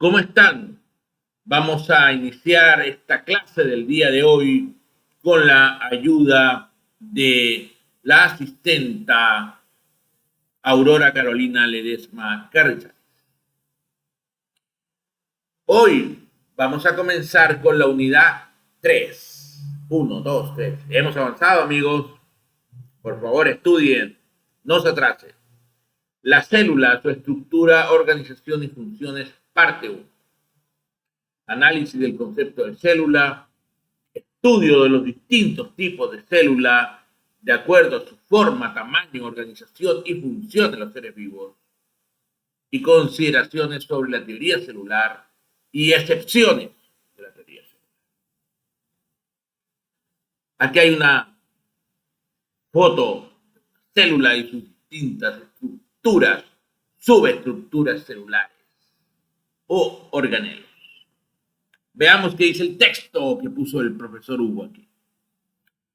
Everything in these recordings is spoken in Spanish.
¿Cómo están? Vamos a iniciar esta clase del día de hoy con la ayuda de la asistenta Aurora Carolina Ledesma Carrizales. Hoy vamos a comenzar con la unidad 3. 1, 2, 3. Hemos avanzado, amigos. Por favor, estudien. No se atrasen. La célula, su estructura, organización y funciones, parte 1. Análisis del concepto de célula, estudio de los distintos tipos de célula de acuerdo a su forma, tamaño, organización y función de los seres vivos, y consideraciones sobre la teoría celular y excepciones de la teoría celular. Aquí hay una foto de la célula y sus distintas estructuras, subestructuras celulares o organelos. Veamos qué dice el texto que puso el profesor Hugo aquí.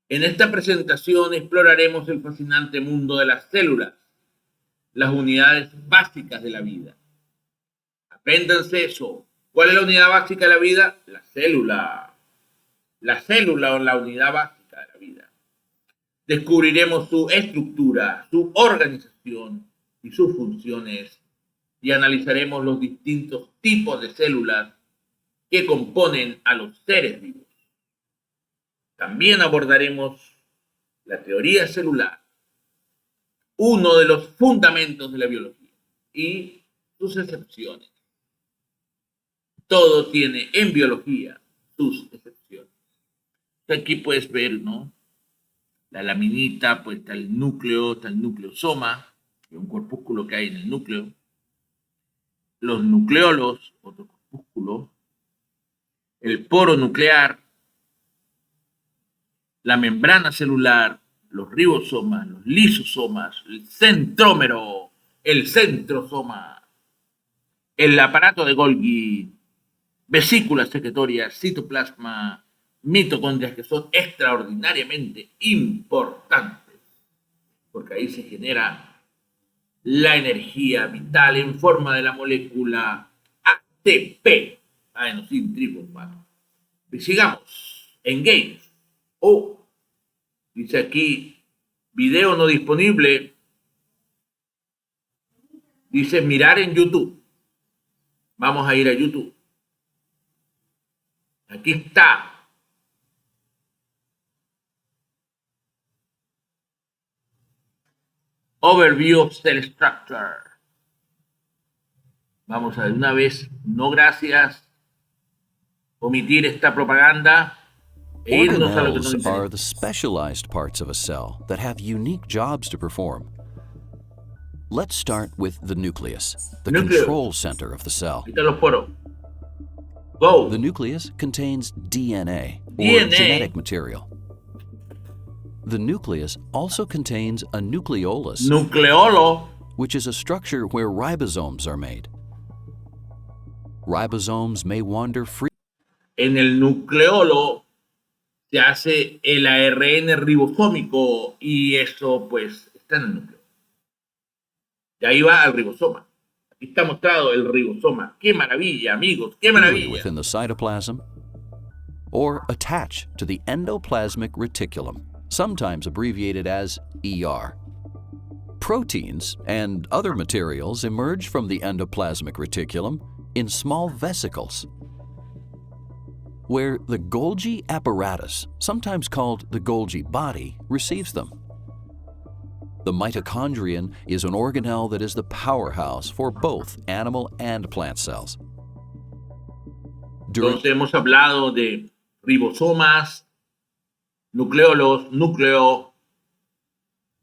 En esta presentación exploraremos el fascinante mundo de las células, las unidades básicas de la vida. Apréndanse eso. ¿Cuál es la unidad básica de la vida? La célula. La célula o la unidad básica de la vida. Descubriremos su estructura, su organización y sus funciones y analizaremos los distintos tipos de células que componen a los seres vivos. También abordaremos la teoría celular, uno de los fundamentos de la biología, y sus excepciones. Todo tiene en biología sus excepciones. Aquí puedes ver, ¿no? La laminita, pues está el nucleosoma, que es un corpúsculo que hay en el núcleo. Los nucleolos, otro corpúsculo. El poro nuclear, la membrana celular, los ribosomas, los lisosomas, el centrómero, el centrosoma, el aparato de Golgi, vesículas secretorias, citoplasma, mitocondrias, que son extraordinariamente importantes, porque ahí se genera la energía vital en forma de la molécula ATP, adenosín trifosfato. Y sigamos, engage. Dice aquí, video no disponible. Dice mirar en YouTube. Vamos a ir a YouTube. Aquí está. Overview of Cell Structure. Vamos a ver una vez, no gracias, omitir esta propaganda. Organelles are the specialized parts of a cell that have unique jobs to perform. Let's start with the nucleus, the control center of the cell. Go. The nucleus contains DNA, or genetic material. The nucleus also contains a nucleolus, which is a structure where ribosomes are made. Ribosomes may wander free. En el nucleolo se hace el ARN ribosómico y eso pues está en el núcleo. Y ahí va al ribosoma. Aquí está mostrado el ribosoma. ¡Qué maravilla, amigos! ¡Qué maravilla! Within the cytoplasm or attach to the endoplasmic reticulum, sometimes abbreviated as ER. Proteins and other materials emerge from the endoplasmic reticulum in small vesicles, where the Golgi apparatus, sometimes called the Golgi body, receives them. The mitochondrion is an organelle that is the powerhouse for both animal and plant cells. Entonces hemos hablado de ribosomas, nucleolos, núcleo,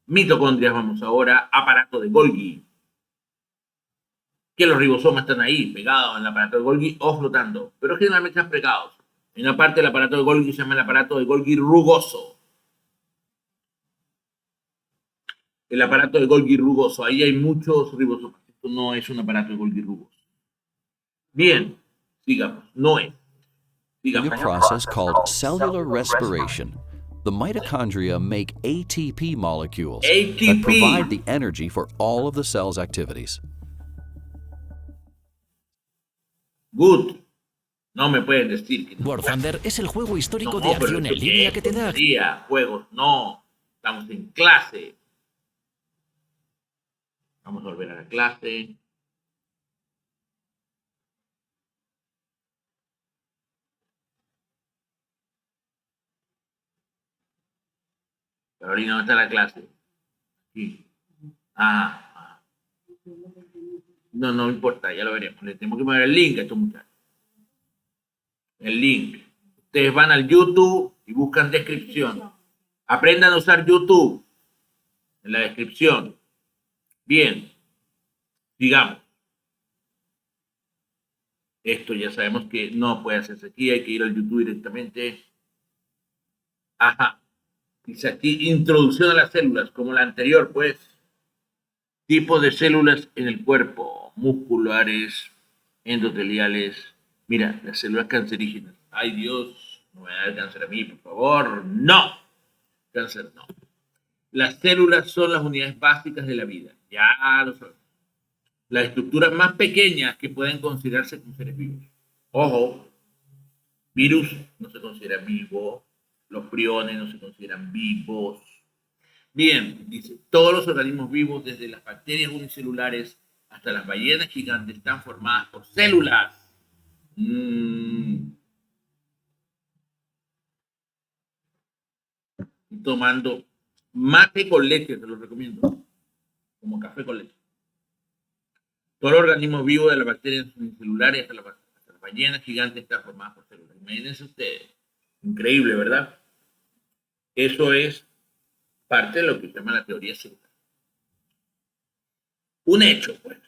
mitocondrias, vamos ahora, aparato de Golgi. Que los ribosomas están ahí, pegados en el aparato de Golgi o flotando, pero generalmente están pegados. En una parte del aparato de Golgi se llama el aparato de Golgi rugoso. El aparato de Golgi rugoso, ahí hay muchos ribosomas. Esto no es un aparato de Golgi rugoso. Bien, sigamos, no es. In a process called cellular respiration, the mitochondria make ATP molecules that provide the energy for all of the cell's activities. Good. No me pueden decir que no. War Thunder es el juego histórico No, de pero acción en ¿esto línea qué que te da... tontería? Juegos, no. Estamos en clase. Vamos a volver a la clase. Carolina, ¿dónde está la clase? Sí. Ah. No, no importa, ya lo veremos. Le tenemos que poner el link a estos muchachos. El link. Ustedes van al YouTube y buscan descripción. Aprendan a usar YouTube en la descripción. Bien, digamos. Esto ya sabemos que no puede hacerse aquí, hay que ir al YouTube directamente. Ajá. Dice aquí, introducción a las células, como la anterior, pues. Tipos de células en el cuerpo, musculares, endoteliales. Mira, las células cancerígenas. Ay, Dios, no me va a dar cáncer a mí, por favor. No, cáncer no. Las células son las unidades básicas de la vida. Ya lo sabemos. Las estructuras más pequeñas que pueden considerarse como seres vivos. Ojo, virus no se considera vivo, los priones no se consideran vivos. Bien, dice, todos los organismos vivos, desde las bacterias unicelulares hasta las ballenas gigantes, están formadas por células. Tomando mate con leche, te lo recomiendo, como café con leche. Todos los organismos vivos, de las bacterias unicelulares hasta las ballenas gigantes, están formadas por células. Imagínense ustedes, increíble, ¿verdad? Eso es parte de lo que se llama la teoría celular. Un hecho, pues.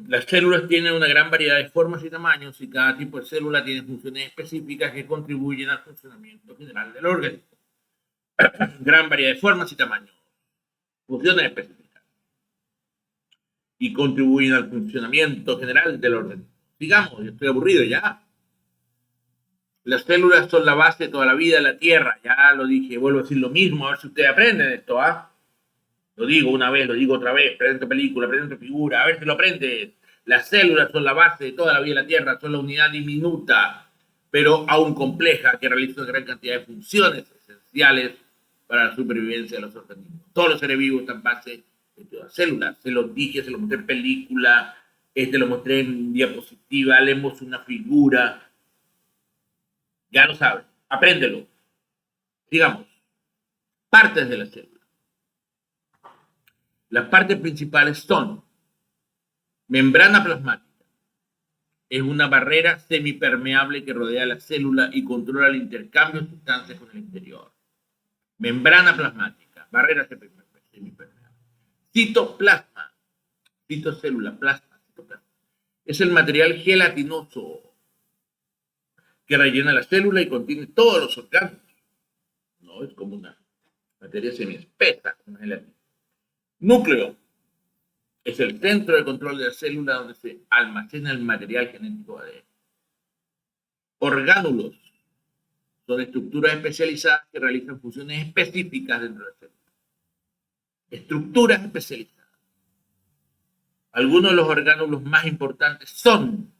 Las células tienen una gran variedad de formas y tamaños y cada tipo de célula tiene funciones específicas que contribuyen al funcionamiento general del organismo. Gran variedad de formas y tamaños, funciones específicas y contribuyen al funcionamiento general del organismo. Digamos, yo estoy aburrido ya. Las células son la base de toda la vida de la Tierra. Ya lo dije, vuelvo a decir lo mismo, a ver si ustedes aprenden esto, ¿ah? Lo digo una vez, lo digo otra vez, presento película, presento figura, a ver si lo aprendes. Las células son la base de toda la vida de la Tierra, son la unidad diminuta, pero aún compleja, que realiza una gran cantidad de funciones esenciales para la supervivencia de los organismos. Todos los seres vivos están base de todas las células. Se los dije, se los mostré en película, lo mostré en diapositiva, leemos una figura. Ya lo saben, apréndelo. Digamos, partes de la célula. Las partes principales son membrana plasmática. Es una barrera semipermeable que rodea la célula y controla el intercambio de sustancias con el exterior. Membrana plasmática, barrera semipermeable. Citoplasma, citocélula, plasma, citoplasma. Es el material gelatinoso que rellena la célula y contiene todos los orgánulos. No es como una materia semiespesa, como gelatina. Núcleo. Es el centro de control de la célula donde se almacena el material genético ADN. Orgánulos son estructuras especializadas que realizan funciones específicas dentro de la célula. Estructuras especializadas. Algunos de los orgánulos más importantes son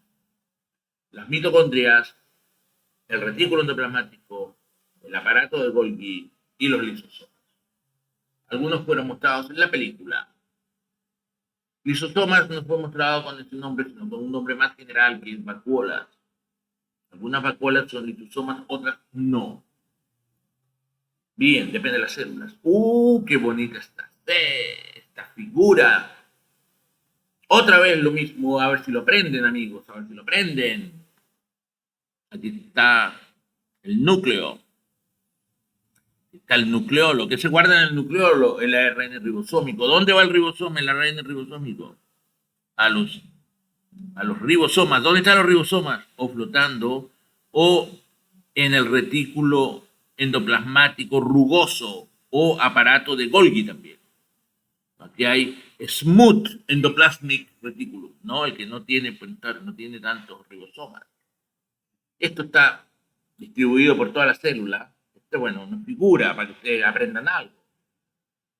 las mitocondrias, el retículo endoplasmático, el aparato de Golgi y los lisosomas. Algunos fueron mostrados en la película. Lisosomas no fue mostrado con este nombre, sino con un nombre más general, que es vacuolas. Algunas vacuolas son lisosomas, otras no. Bien, depende de las células. ¡Qué bonita está esta figura! Otra vez lo mismo, a ver si lo aprenden, amigos, a ver si lo aprenden. Aquí está el núcleo. Está el nucleolo. ¿Qué se guarda en el nucleolo? El ARN ribosómico. ¿Dónde va el ribosoma? El ARN ribosómico. A los ribosomas. ¿Dónde están los ribosomas? O flotando, o en el retículo endoplasmático rugoso, o aparato de Golgi también. Aquí hay smooth endoplasmic reticulum, ¿no? El que no tiene tantos ribosomas. Esto está distribuido por toda la célula. Bueno, una figura para que ustedes aprendan algo.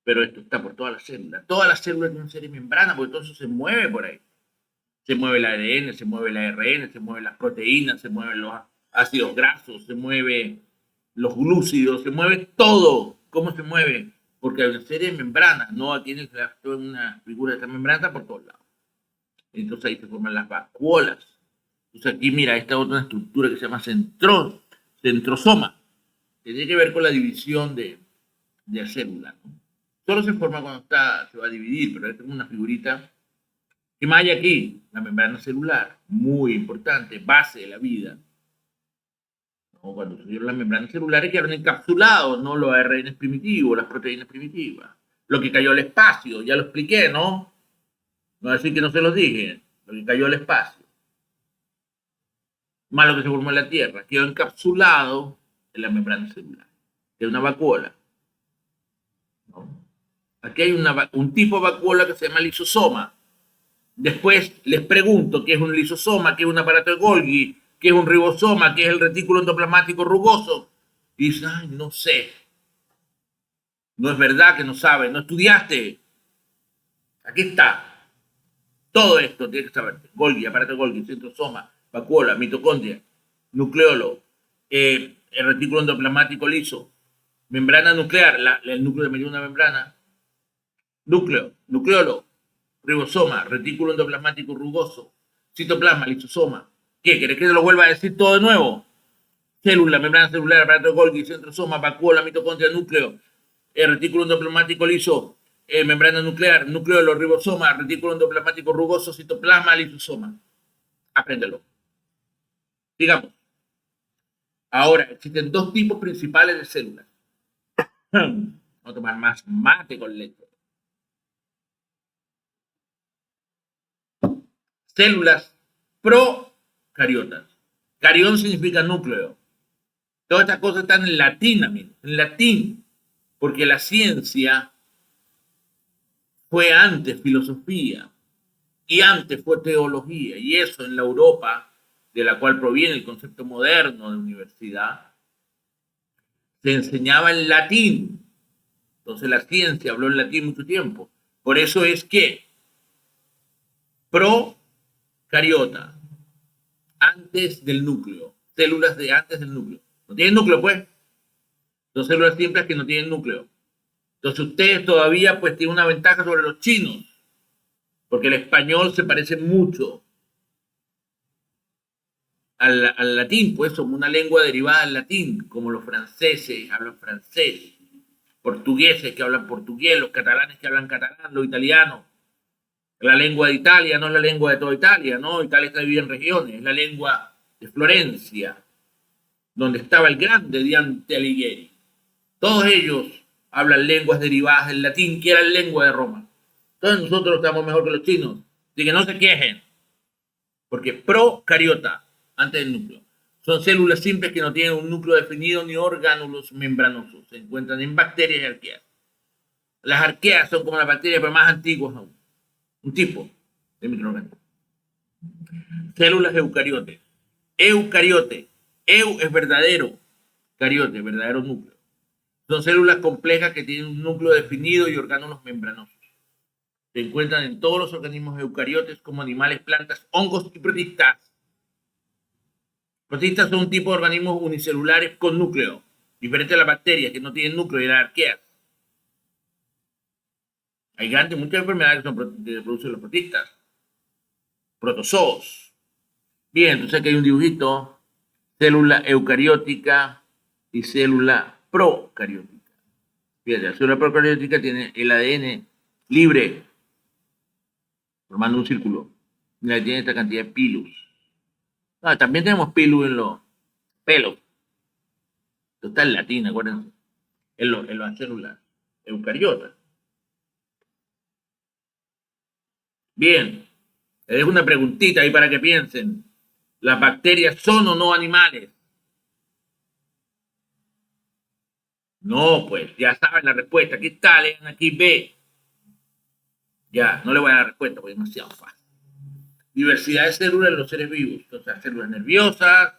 Pero esto está por toda la célula. Toda la célula tiene una serie de membranas, porque todo eso se mueve por ahí. Se mueve el ADN, se mueve el ARN, se mueven las proteínas, se mueven los ácidos grasos, se mueve los glúcidos, se mueve todo. ¿Cómo se mueve? Porque hay una serie de membranas, ¿no? Aquí en una figura de esta membrana por todos lados. Entonces ahí se forman las vacuolas. Entonces aquí, mira, esta otra estructura que se llama centrosoma. Que tiene que ver con la división de células, ¿no? Solo se forma cuando se va a dividir, pero esta es una figurita. ¿Qué más hay aquí? La membrana celular, muy importante, base de la vida. ¿No? Cuando surgieron las membranas celulares quedaron encapsulados, ¿no? Los ARN primitivos, las proteínas primitivas. Lo que cayó al espacio, ya lo expliqué, ¿no? No decir que no se los dije. Lo que cayó al espacio. Más lo que se formó en la Tierra. Quedó encapsulado en la membrana celular. Que es una vacuola. ¿No? Aquí hay un tipo de vacuola que se llama lisosoma. Después les pregunto qué es un lisosoma, qué es un aparato de Golgi, qué es un ribosoma, qué es el retículo endoplasmático rugoso. Y dicen, ay, no sé. No es verdad que no sabes, no estudiaste. Aquí está. Todo esto tienes que saber. Golgi, aparato de Golgi, centrosoma, vacuola, mitocondria, nucleolo, el retículo endoplasmático liso, membrana nuclear, el núcleo de medio de una membrana, nucleolo, ribosoma, retículo endoplasmático rugoso, citoplasma, lisosoma. ¿Qué? ¿Querés que te lo vuelva a decir todo de nuevo? Célula, membrana celular, aparato de Golgi, centrosoma, vacuola, mitocondria, núcleo, retículo endoplasmático liso, membrana nuclear, núcleo, ribosoma, retículo endoplasmático rugoso, citoplasma, lisosoma. Apréndelo. Digamos. Ahora, existen dos tipos principales de células. Vamos a tomar más mate con leche. Células procariotas. Carión significa núcleo. Todas estas cosas están en latín, amigos, en latín, porque la ciencia fue antes filosofía y antes fue teología, y eso en la Europa, de la cual proviene el concepto moderno de universidad, se enseñaba en latín. Entonces la ciencia habló en latín mucho tiempo. Por eso es que procariota, antes del núcleo, células de antes del núcleo. No tienen núcleo, pues. Son células simples que no tienen núcleo. Entonces ustedes todavía pues tienen una ventaja sobre los chinos, porque el español se parece mucho al latín, pues somos una lengua derivada del latín, como los franceses hablan francés, portugueses que hablan portugués, los catalanes que hablan catalán, los italianos. La lengua de Italia no es la lengua de toda Italia, ¿no? Italia está dividida en regiones, es la lengua de Florencia, donde estaba el grande Dante Alighieri. Todos ellos hablan lenguas derivadas del latín, que era la lengua de Roma. Entonces nosotros estamos mejor que los chinos. Así que no se quejen. Porque procariota, antes del núcleo, son células simples que no tienen un núcleo definido ni órganos membranosos. Se encuentran en bacterias y arqueas. Las arqueas son como las bacterias, pero más antiguas aún. Un tipo de microorganismo. Células eucariotes. Eucariote. Eu es verdadero. Cariote, verdadero núcleo. Son células complejas que tienen un núcleo definido y orgánulos membranosos. Se encuentran en todos los organismos eucariotes como animales, plantas, hongos y protistas. Protistas son un tipo de organismos unicelulares con núcleo, diferente a las bacterias que no tienen núcleo y las arqueas. Hay muchas enfermedades que producen los protistas. Protozoos. Bien, entonces aquí hay un dibujito. Célula eucariótica y célula procariótica. Fíjate, la célula procariótica tiene el ADN libre, formando un círculo. Y tiene esta cantidad de pilus. También tenemos pilus en los pelos. Esto está en latín, acuérdense. En las células eucariotas. Bien, les dejo una preguntita ahí para que piensen. ¿Las bacterias son o no animales? No, pues, ya saben la respuesta. Aquí está, lean aquí B. Ya, no le voy a dar la respuesta porque es demasiado fácil. Diversidad de células en los seres vivos. Entonces, células nerviosas,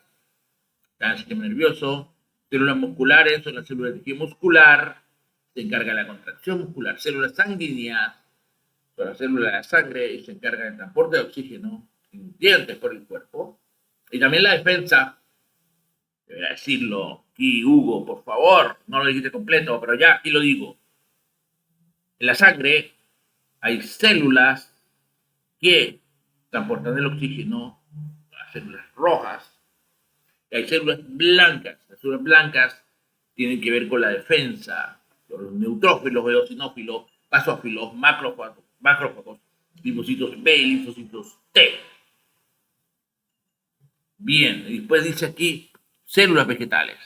el sistema nervioso, células musculares, son las células de tejido muscular, se encarga de la contracción muscular, células sanguíneas, son las células de la sangre y se encarga del transporte de oxígeno, sintientes por el cuerpo. Y también la defensa, debería decirlo aquí, Hugo, por favor, no lo dijiste completo, pero ya aquí lo digo. En la sangre hay células que transportan el oxígeno, las células rojas, y hay células blancas. Las células blancas tienen que ver con la defensa, los neutrófilos, eosinófilos, basófilos, macrófagos, linfocitos B y linfocitos T. Bien, y después dice aquí células vegetales,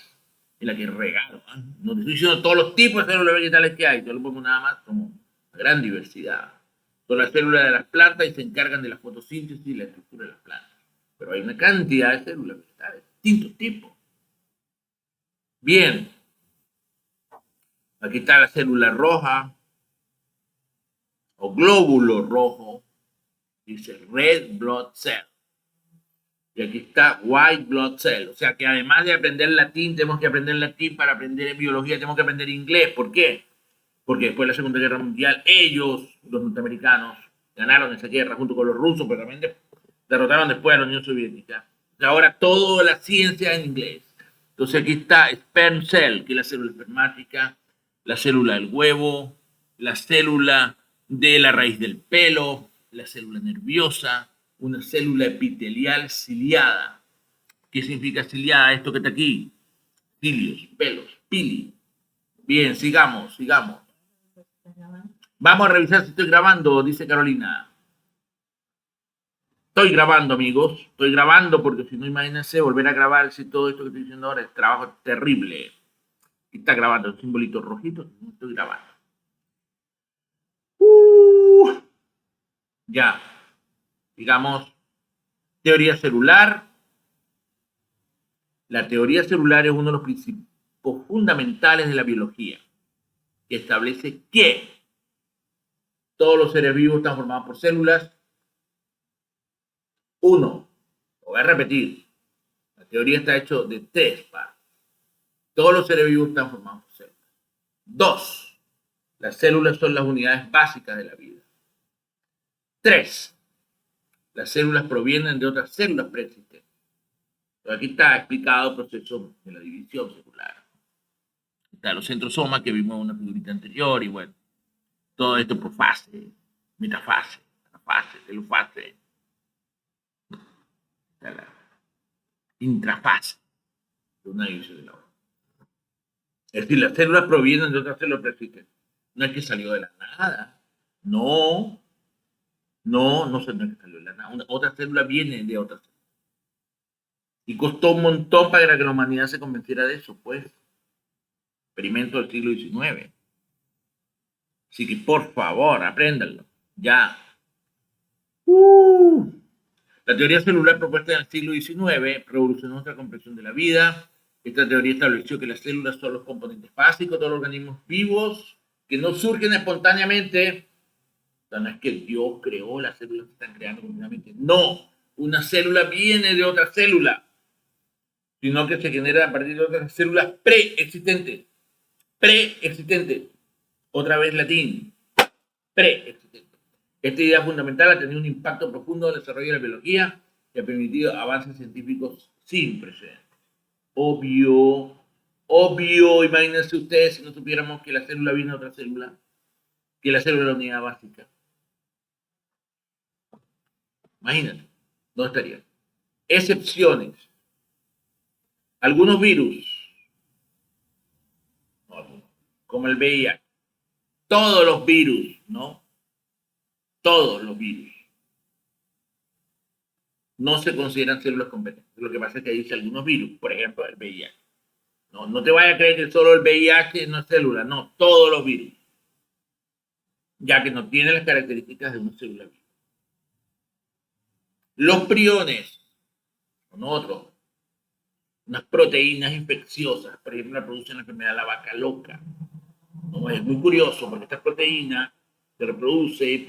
en la que regalo. ¿Eh? No te estoy diciendo todos los tipos de células vegetales que hay, yo lo pongo nada más como una gran diversidad. Son las células de las plantas y se encargan de la fotosíntesis y la estructura de las plantas. Pero hay una cantidad de células vegetales, distintos tipos. Bien, aquí está la célula roja o glóbulo rojo, dice red blood cell. Y aquí está white blood cell. O sea que además de aprender latín, tenemos que aprender latín para aprender biología, tenemos que aprender inglés. ¿Por qué? Porque después de la Segunda Guerra Mundial, ellos, los norteamericanos, ganaron esa guerra junto con los rusos, pero también derrotaron después a la Unión Soviética. Y ahora toda la ciencia en inglés. Entonces aquí está sperm cell, que es la célula espermática, la célula del huevo, la célula de la raíz del pelo, la célula nerviosa, una célula epitelial ciliada. ¿Qué significa ciliada? Esto que está aquí. Cilios, pelos, pili. Bien, sigamos. Vamos a revisar si estoy grabando, dice Carolina. Estoy grabando, amigos. Estoy grabando porque si no, imagínense volver a grabar si todo esto que estoy diciendo ahora es trabajo terrible. Está grabando el simbolito rojito. No estoy grabando. Ya. Digamos, teoría celular. La teoría celular es uno de los principios fundamentales de la biología, que establece que todos los seres vivos están formados por células. Uno, lo voy a repetir, la teoría está hecha de 3 partes. Todos los seres vivos están formados por células. 2, las células son las unidades básicas de la vida. 3, las células provienen de otras células preexistentes. Pero aquí está explicado el proceso de la división celular. Está los centrosomas que vimos en una figurita anterior y bueno, todo esto por fase, metafase, anafase, telofase, la intrafase de una división de la otra. Es decir, las células provienen de otras células preexistentes. No es que salió de la nada. No es que salió de la nada. Otra célula viene de otra célula. Y costó un montón para que la humanidad se convenciera de eso, pues. Experimento del siglo XIX. Así que, por favor, apréndanlo. Ya. La teoría celular propuesta en el siglo XIX revolucionó nuestra comprensión de la vida. Esta teoría estableció que las células son los componentes básicos de los organismos vivos que no surgen espontáneamente. O sea, no es que Dios creó las células que están creando continuamente. No, una célula viene de otra célula, sino que se genera a partir de otras células preexistentes. Preexistentes. Otra vez latín. Preexistentes. Esta idea fundamental ha tenido un impacto profundo en el desarrollo de la biología y ha permitido avances científicos sin precedentes. Obvio, imagínense ustedes si no supiéramos que la célula viene de otra célula, que la célula es la unidad básica. Imagínense, ¿dónde estaría? Excepciones. Algunos virus, como el VIH, todos los virus, ¿no? Todos los virus no se consideran células competentes. Lo que pasa es que dice algunos virus, por ejemplo, el VIH. No te vayas a creer que solo el VIH no es célula, no, todos los virus, ya que no tienen las características de una célula viva. Los priones, son otros, unas proteínas infecciosas, por ejemplo, la producen la enfermedad de la vaca loca. ¿No? Es muy curioso porque esta proteína se reproduce,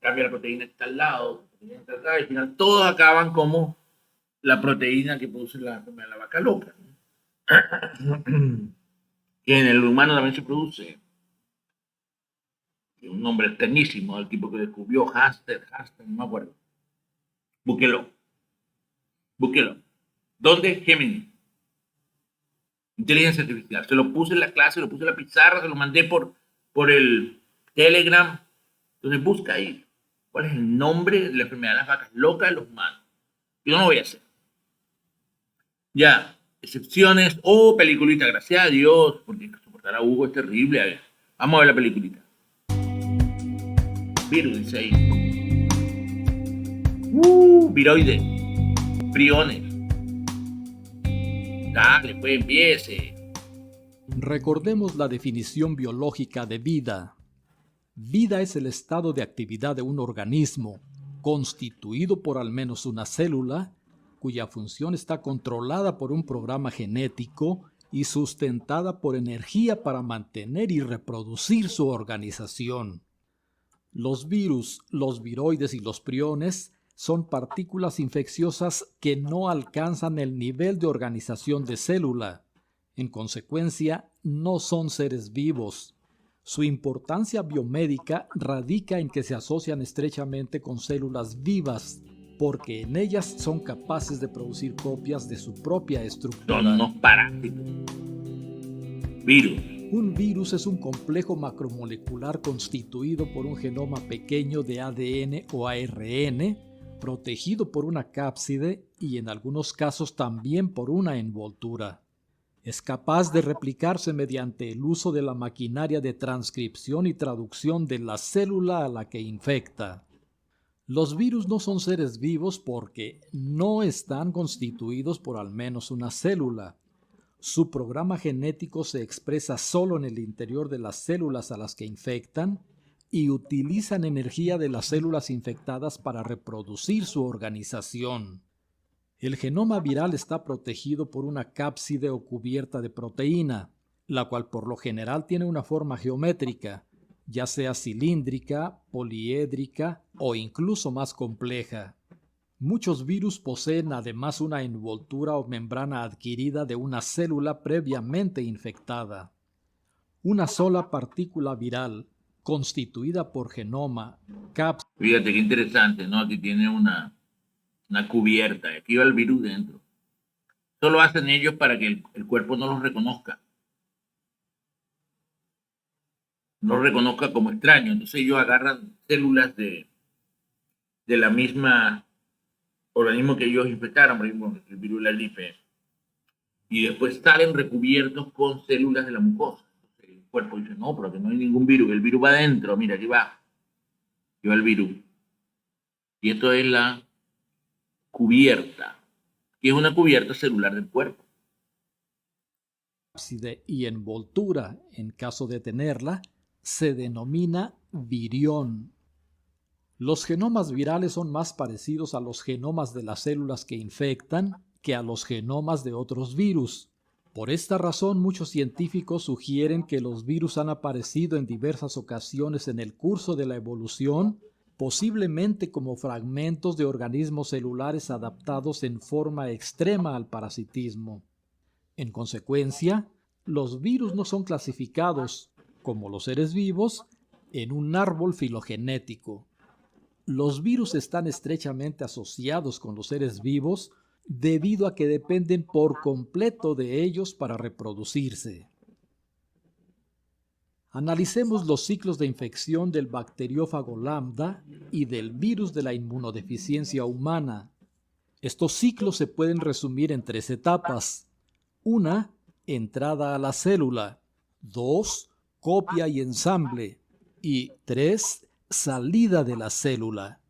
cambia la proteína que está al lado, y al final todos acaban como la proteína que produce la enfermedad de la vaca loca. Que en el humano también se produce. Un nombre externísimo, el tipo que descubrió Haster, no me acuerdo. Búsquelo. Búsquelo. ¿Dónde? Gemini. Inteligencia artificial. Se lo puse en la clase, lo puse en la pizarra, se lo mandé por el Telegram. Entonces busca ahí cuál es el nombre de la enfermedad de las vacas locas de los humanos. Yo no lo voy a hacer. Ya, excepciones. Oh, peliculita, gracias a Dios, porque soportar a Hugo es terrible. A ver, vamos a ver la peliculita. Virus, dice ahí. Viroides. Priones. Dale, pues empiece. Recordemos la definición biológica de vida. Vida es el estado de actividad de un organismo, constituido por al menos una célula, cuya función está controlada por un programa genético y sustentada por energía para mantener y reproducir su organización. Los virus, los viroides y los priones son partículas infecciosas que no alcanzan el nivel de organización de célula. En consecuencia, no son seres vivos. Su importancia biomédica radica en que se asocian estrechamente con células vivas, porque en ellas son capaces de producir copias de su propia estructura. Son unos parásitos. Virus. Un virus es un complejo macromolecular constituido por un genoma pequeño de ADN o ARN, protegido por una cápside y en algunos casos también por una envoltura. Es capaz de replicarse mediante el uso de la maquinaria de transcripción y traducción de la célula a la que infecta. Los virus no son seres vivos porque no están constituidos por al menos una célula. Su programa genético se expresa solo en el interior de las células a las que infectan y utilizan energía de las células infectadas para reproducir su organización. El genoma viral está protegido por una cápside o cubierta de proteína, la cual por lo general tiene una forma geométrica, ya sea cilíndrica, poliédrica o incluso más compleja. Muchos virus poseen además una envoltura o membrana adquirida de una célula previamente infectada. Una sola partícula viral, constituida por genoma, cápside. Fíjate qué interesante, ¿no? Aquí tiene una cubierta. Aquí va el virus dentro. Esto lo hacen ellos para que el cuerpo no los reconozca. No los reconozca como extraños. Entonces ellos agarran células de la misma organismo que ellos infectaron, por ejemplo, el virus de la gripe, y después salen recubiertos con células de la mucosa. Entonces, el cuerpo dice, no, pero que no hay ningún virus, el virus va adentro, mira, aquí va el virus. Y esto es la cubierta, que es una cubierta celular del cuerpo. Cápside y envoltura, en caso de tenerla, se denomina virión. Los genomas virales son más parecidos a los genomas de las células que infectan que a los genomas de otros virus. Por esta razón, muchos científicos sugieren que los virus han aparecido en diversas ocasiones en el curso de la evolución, posiblemente como fragmentos de organismos celulares adaptados en forma extrema al parasitismo. En consecuencia, los virus no son clasificados, como los seres vivos, en un árbol filogenético. Los virus están estrechamente asociados con los seres vivos debido a que dependen por completo de ellos para reproducirse. Analicemos los ciclos de infección del bacteriófago lambda y del virus de la inmunodeficiencia humana. Estos ciclos se pueden resumir en 3 etapas. 1. Entrada a la célula. 2. Copia y ensamble. Y 3. Salida de la célula.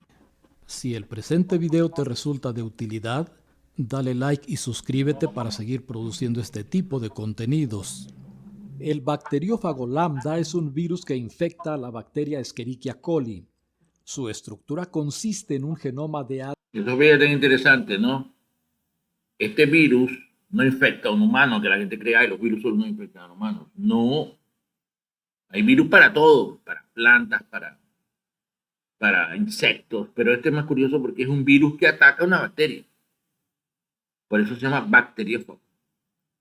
Si el presente video te resulta de utilidad, dale like y suscríbete para seguir produciendo este tipo de contenidos. El bacteriófago lambda es un virus que infecta a la bacteria Escherichia coli. Su estructura consiste en un genoma de ADN. Eso es tan interesante, ¿no? Este virus no infecta a un humano, que la gente cree, ay, los virus solo no infectan a humanos. No. Hay virus para todo, para plantas, para insectos, pero este es más curioso porque es un virus que ataca a una bacteria. Por eso se llama bacteriófago.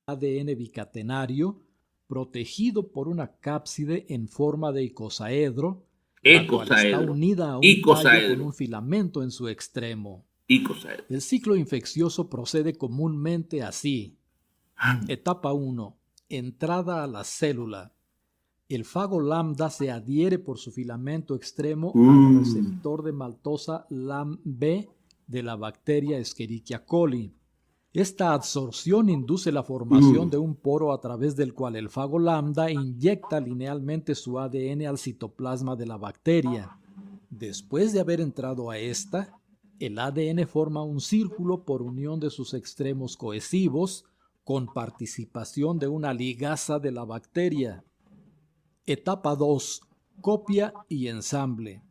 ADN bicatenario protegido por una cápside en forma de icosaedro, la cual está unida a un tallo con un filamento en su extremo. Icosahedral. El ciclo infeccioso procede comúnmente así. Etapa 1. Entrada a la célula. El fago lambda se adhiere por su filamento extremo al receptor de maltosa LAMB de la bacteria Escherichia coli. Esta absorción induce la formación de un poro a través del cual el fago lambda inyecta linealmente su ADN al citoplasma de la bacteria. Después de haber entrado a esta, el ADN forma un círculo por unión de sus extremos cohesivos con participación de una ligasa de la bacteria. Etapa 2. Copia y ensamble.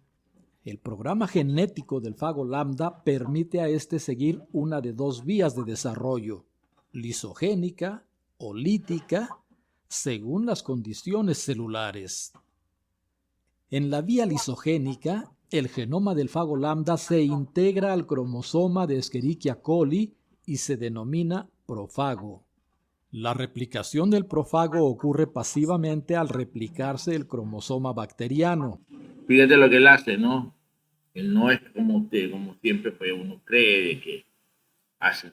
El programa genético del fago lambda permite a este seguir una de dos vías de desarrollo, lisogénica o lítica, según las condiciones celulares. En la vía lisogénica, el genoma del fago lambda se integra al cromosoma de Escherichia coli y se denomina profago. La replicación del profago ocurre pasivamente al replicarse el cromosoma bacteriano. Fíjate lo que él hace, ¿no? Él no es como usted, como siempre pues, uno cree de que hace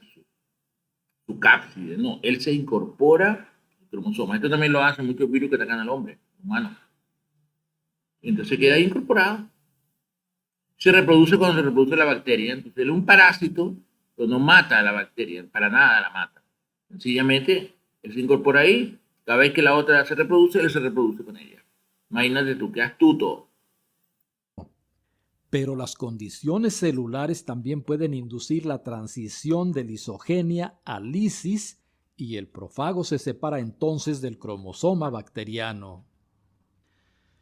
su cápside, no. Él se incorpora al cromosoma. Esto también lo hacen muchos virus que atacan al hombre, humano. Entonces queda ahí incorporado. Se reproduce cuando se reproduce la bacteria. Entonces él es un parásito, pero no mata a la bacteria, para nada la mata. Sencillamente, él se incorpora ahí, cada vez que la otra se reproduce, él se reproduce con ella. Imagínate tú, qué astuto. Pero las condiciones celulares también pueden inducir la transición de lisogenia a lisis y el profago se separa entonces del cromosoma bacteriano.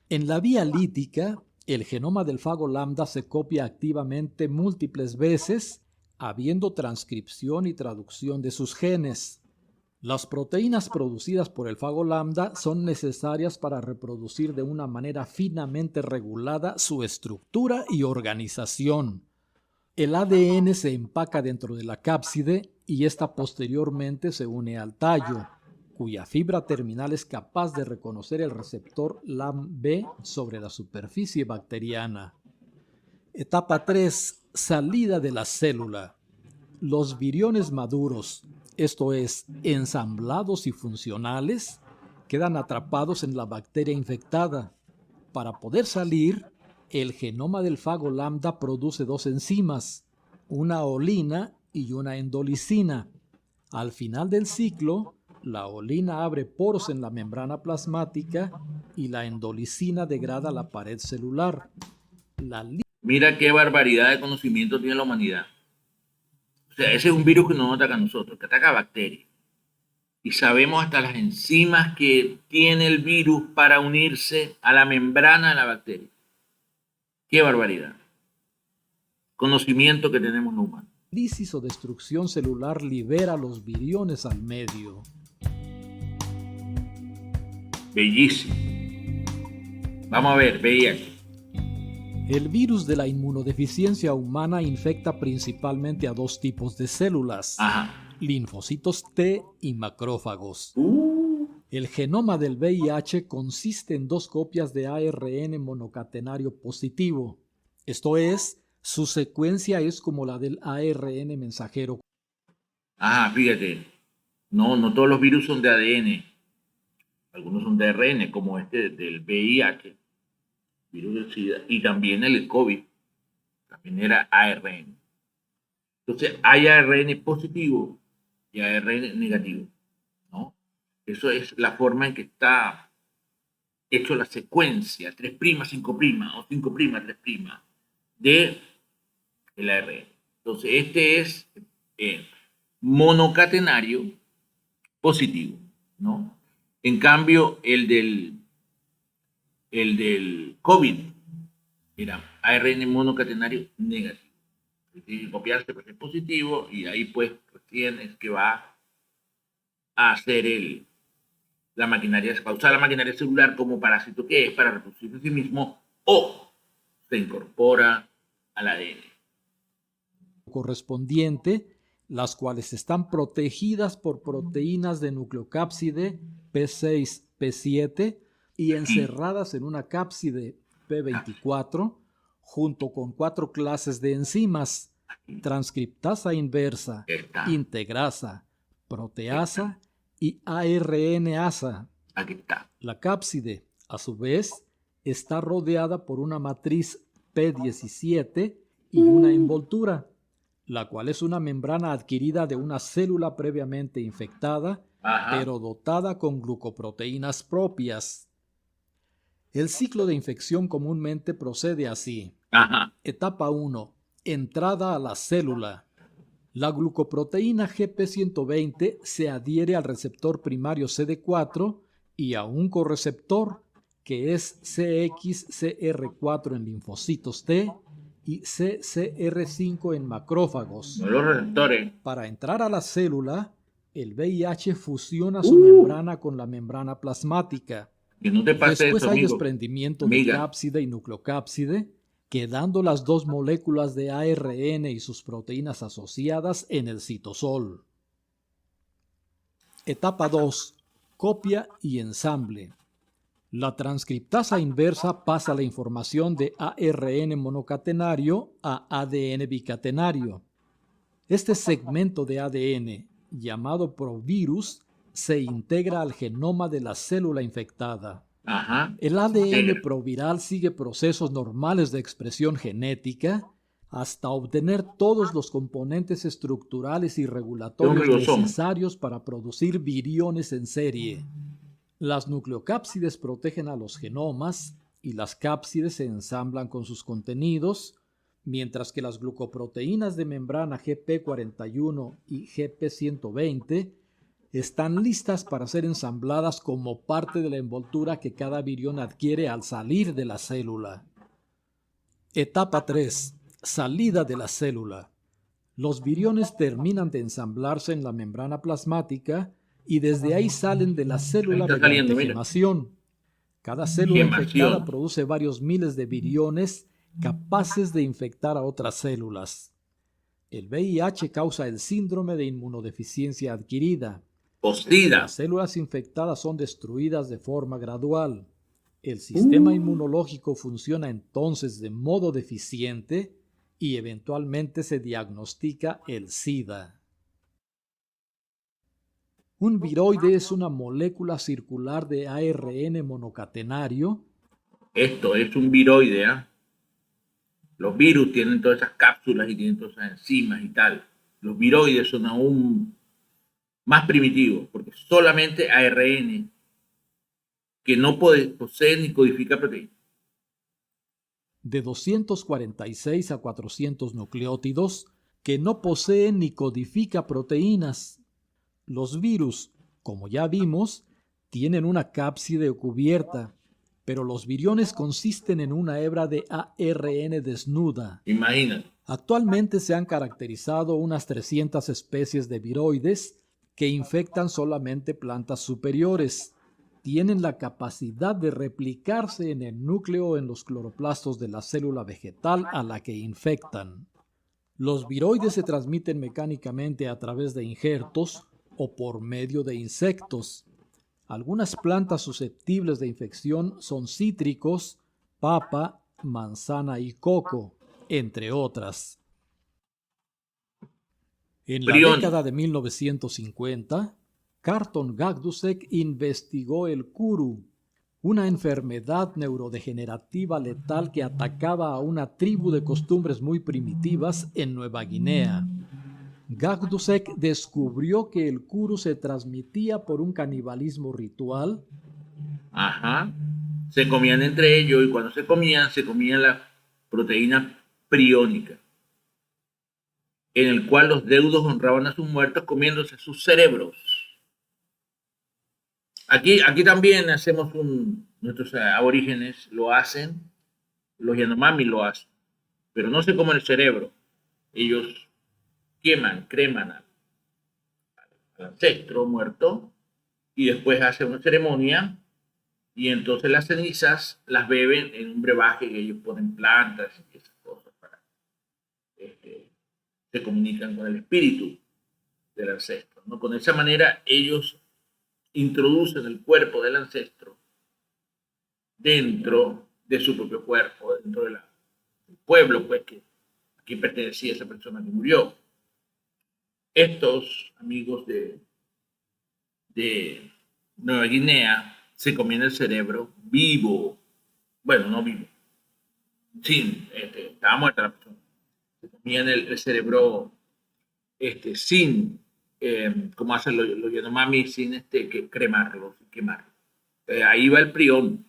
En la vía lítica, el genoma del fago lambda se copia activamente múltiples veces, habiendo transcripción y traducción de sus genes. Las proteínas producidas por el fago lambda son necesarias para reproducir de una manera finamente regulada su estructura y organización. El ADN se empaca dentro de la cápside y ésta posteriormente se une al tallo, cuya fibra terminal es capaz de reconocer el receptor LAMB sobre la superficie bacteriana. Etapa 3. Salida de la célula. Los viriones maduros, esto es, ensamblados y funcionales, quedan atrapados en la bacteria infectada. Para poder salir, el genoma del fago lambda produce dos enzimas, una olina y una endolicina. Al final del ciclo, la olina abre poros en la membrana plasmática y la endolicina degrada la pared celular. Mira qué barbaridad de conocimiento tiene la humanidad. O sea, ese es un virus que no nos ataca a nosotros, que ataca a bacterias. Y sabemos hasta las enzimas que tiene el virus para unirse a la membrana de la bacteria. ¡Qué barbaridad! Conocimiento que tenemos los humanos. Lisis o destrucción celular libera los viriones al medio. Bellísimo. Vamos a ver, VIH. El virus de la inmunodeficiencia humana infecta principalmente a dos tipos de células, linfocitos T y macrófagos. El genoma del VIH consiste en dos copias de ARN monocatenario positivo, esto es, su secuencia es como la del ARN mensajero. Fíjate, no todos los virus son de ADN, algunos son de ARN, como este del VIH. Virus del SIDA, y también el COVID, también era ARN. Entonces, hay ARN positivo y ARN negativo, ¿no? Eso es la forma en que está hecho la secuencia 3', 5' o 5', 3' de el ARN. Entonces, este es monocatenario positivo, ¿no? En cambio, el del COVID era ARN monocatenario negativo. Tiene que copiarse para ser positivo y ahí pues recién es que va a hacer la maquinaria, para usar la maquinaria celular como parásito que es para reproducirse a sí mismo o se incorpora al ADN correspondiente, las cuales están protegidas por proteínas de nucleocápside P6, P7 y encerradas en una cápside P24 junto con 4 clases de enzimas, transcriptasa inversa, Está. integrasa, proteasa y ARNasa. Aquí está. La cápside, a su vez, está rodeada por una matriz P17 y una envoltura, la cual es una membrana adquirida de una célula previamente infectada, Ajá. pero dotada con glucoproteínas propias. El ciclo de infección comúnmente procede así. Ajá. Etapa 1. Entrada a la célula. La glucoproteína GP120 se adhiere al receptor primario CD4 y a un correceptor que es CXCR4 en linfocitos T y CCR5 en macrófagos. Los receptores. Para entrar a la célula, el VIH fusiona su membrana con la membrana plasmática. Que no te pase Después eso, hay amigo. desprendimiento Amiga. de cápside y nucleocápside, quedando las dos moléculas de ARN y sus proteínas asociadas en el citosol. Etapa 2. Copia y ensamble. La transcriptasa inversa pasa la información de ARN monocatenario a ADN bicatenario. Este segmento de ADN, llamado provirus, se integra al genoma de la célula infectada. Ajá. El ADN Integra. proviral sigue procesos normales de expresión genética hasta obtener todos los componentes estructurales y regulatorios ribosoma. necesarios para producir viriones en serie. Las nucleocápsides protegen a los genomas y las cápsides se ensamblan con sus contenidos, mientras que las glucoproteínas de membrana GP41 y GP120 están listas para ser ensambladas como parte de la envoltura que cada virión adquiere al salir de la célula. Etapa 3. Salida de la célula. Los viriones terminan de ensamblarse en la membrana plasmática y desde ahí salen de la célula Ahí está mediante saliendo, mira. gemación. Cada célula Gemación. infectada produce varios miles de viriones capaces de infectar a otras células. El VIH causa el síndrome de inmunodeficiencia adquirida. Cocida. Las células infectadas son destruidas de forma gradual. El sistema inmunológico funciona entonces de modo deficiente y eventualmente se diagnostica el SIDA. Un viroide es una molécula circular de ARN monocatenario. Esto es un viroide, ¿eh? Los virus tienen todas esas cápsulas y tienen todas esas enzimas y tal. Los viroides son aún más primitivos, porque solamente ARN que no posee ni codifica proteínas. De 246 a 400 nucleótidos que no poseen ni codifica proteínas. Los virus, como ya vimos, tienen una cápside cubierta, pero los viriones consisten en una hebra de ARN desnuda. Imagínate. Actualmente se han caracterizado unas 300 especies de viroides que infectan solamente plantas superiores. Tienen la capacidad de replicarse en el núcleo o en los cloroplastos de la célula vegetal a la que infectan. Los viroides se transmiten mecánicamente a través de injertos o por medio de insectos. Algunas plantas susceptibles de infección son cítricos, papa, manzana y coco, entre otras. En la Prion. década de 1950, Carlton Gagdusek investigó el kuru, una enfermedad neurodegenerativa letal que atacaba a una tribu de costumbres muy primitivas en Nueva Guinea. Gagdusek descubrió que el kuru se transmitía por un canibalismo ritual. Ajá. Se comían entre ellos y cuando se comían la proteína priónica, en el cual los deudos honraban a sus muertos comiéndose sus cerebros. Aquí también hacemos nuestros aborígenes lo hacen, los Yanomami lo hacen, pero no se comen el cerebro. Ellos creman al ancestro muerto y después hacen una ceremonia y entonces las cenizas las beben en un brebaje que ellos ponen plantas y esas cosas para se comunican con el espíritu del ancestro, ¿no? Con esa manera ellos introducen el cuerpo del ancestro dentro de su propio cuerpo, dentro del pueblo pues, que qué pertenecía a esa persona que murió. Estos amigos de Nueva Guinea se comían el cerebro vivo. Bueno, no vivo. Estaba muerta la persona. Se comían el cerebro sin, como hacen los Yanomami, sin cremarlo, sin quemarlo. Ahí va el prión.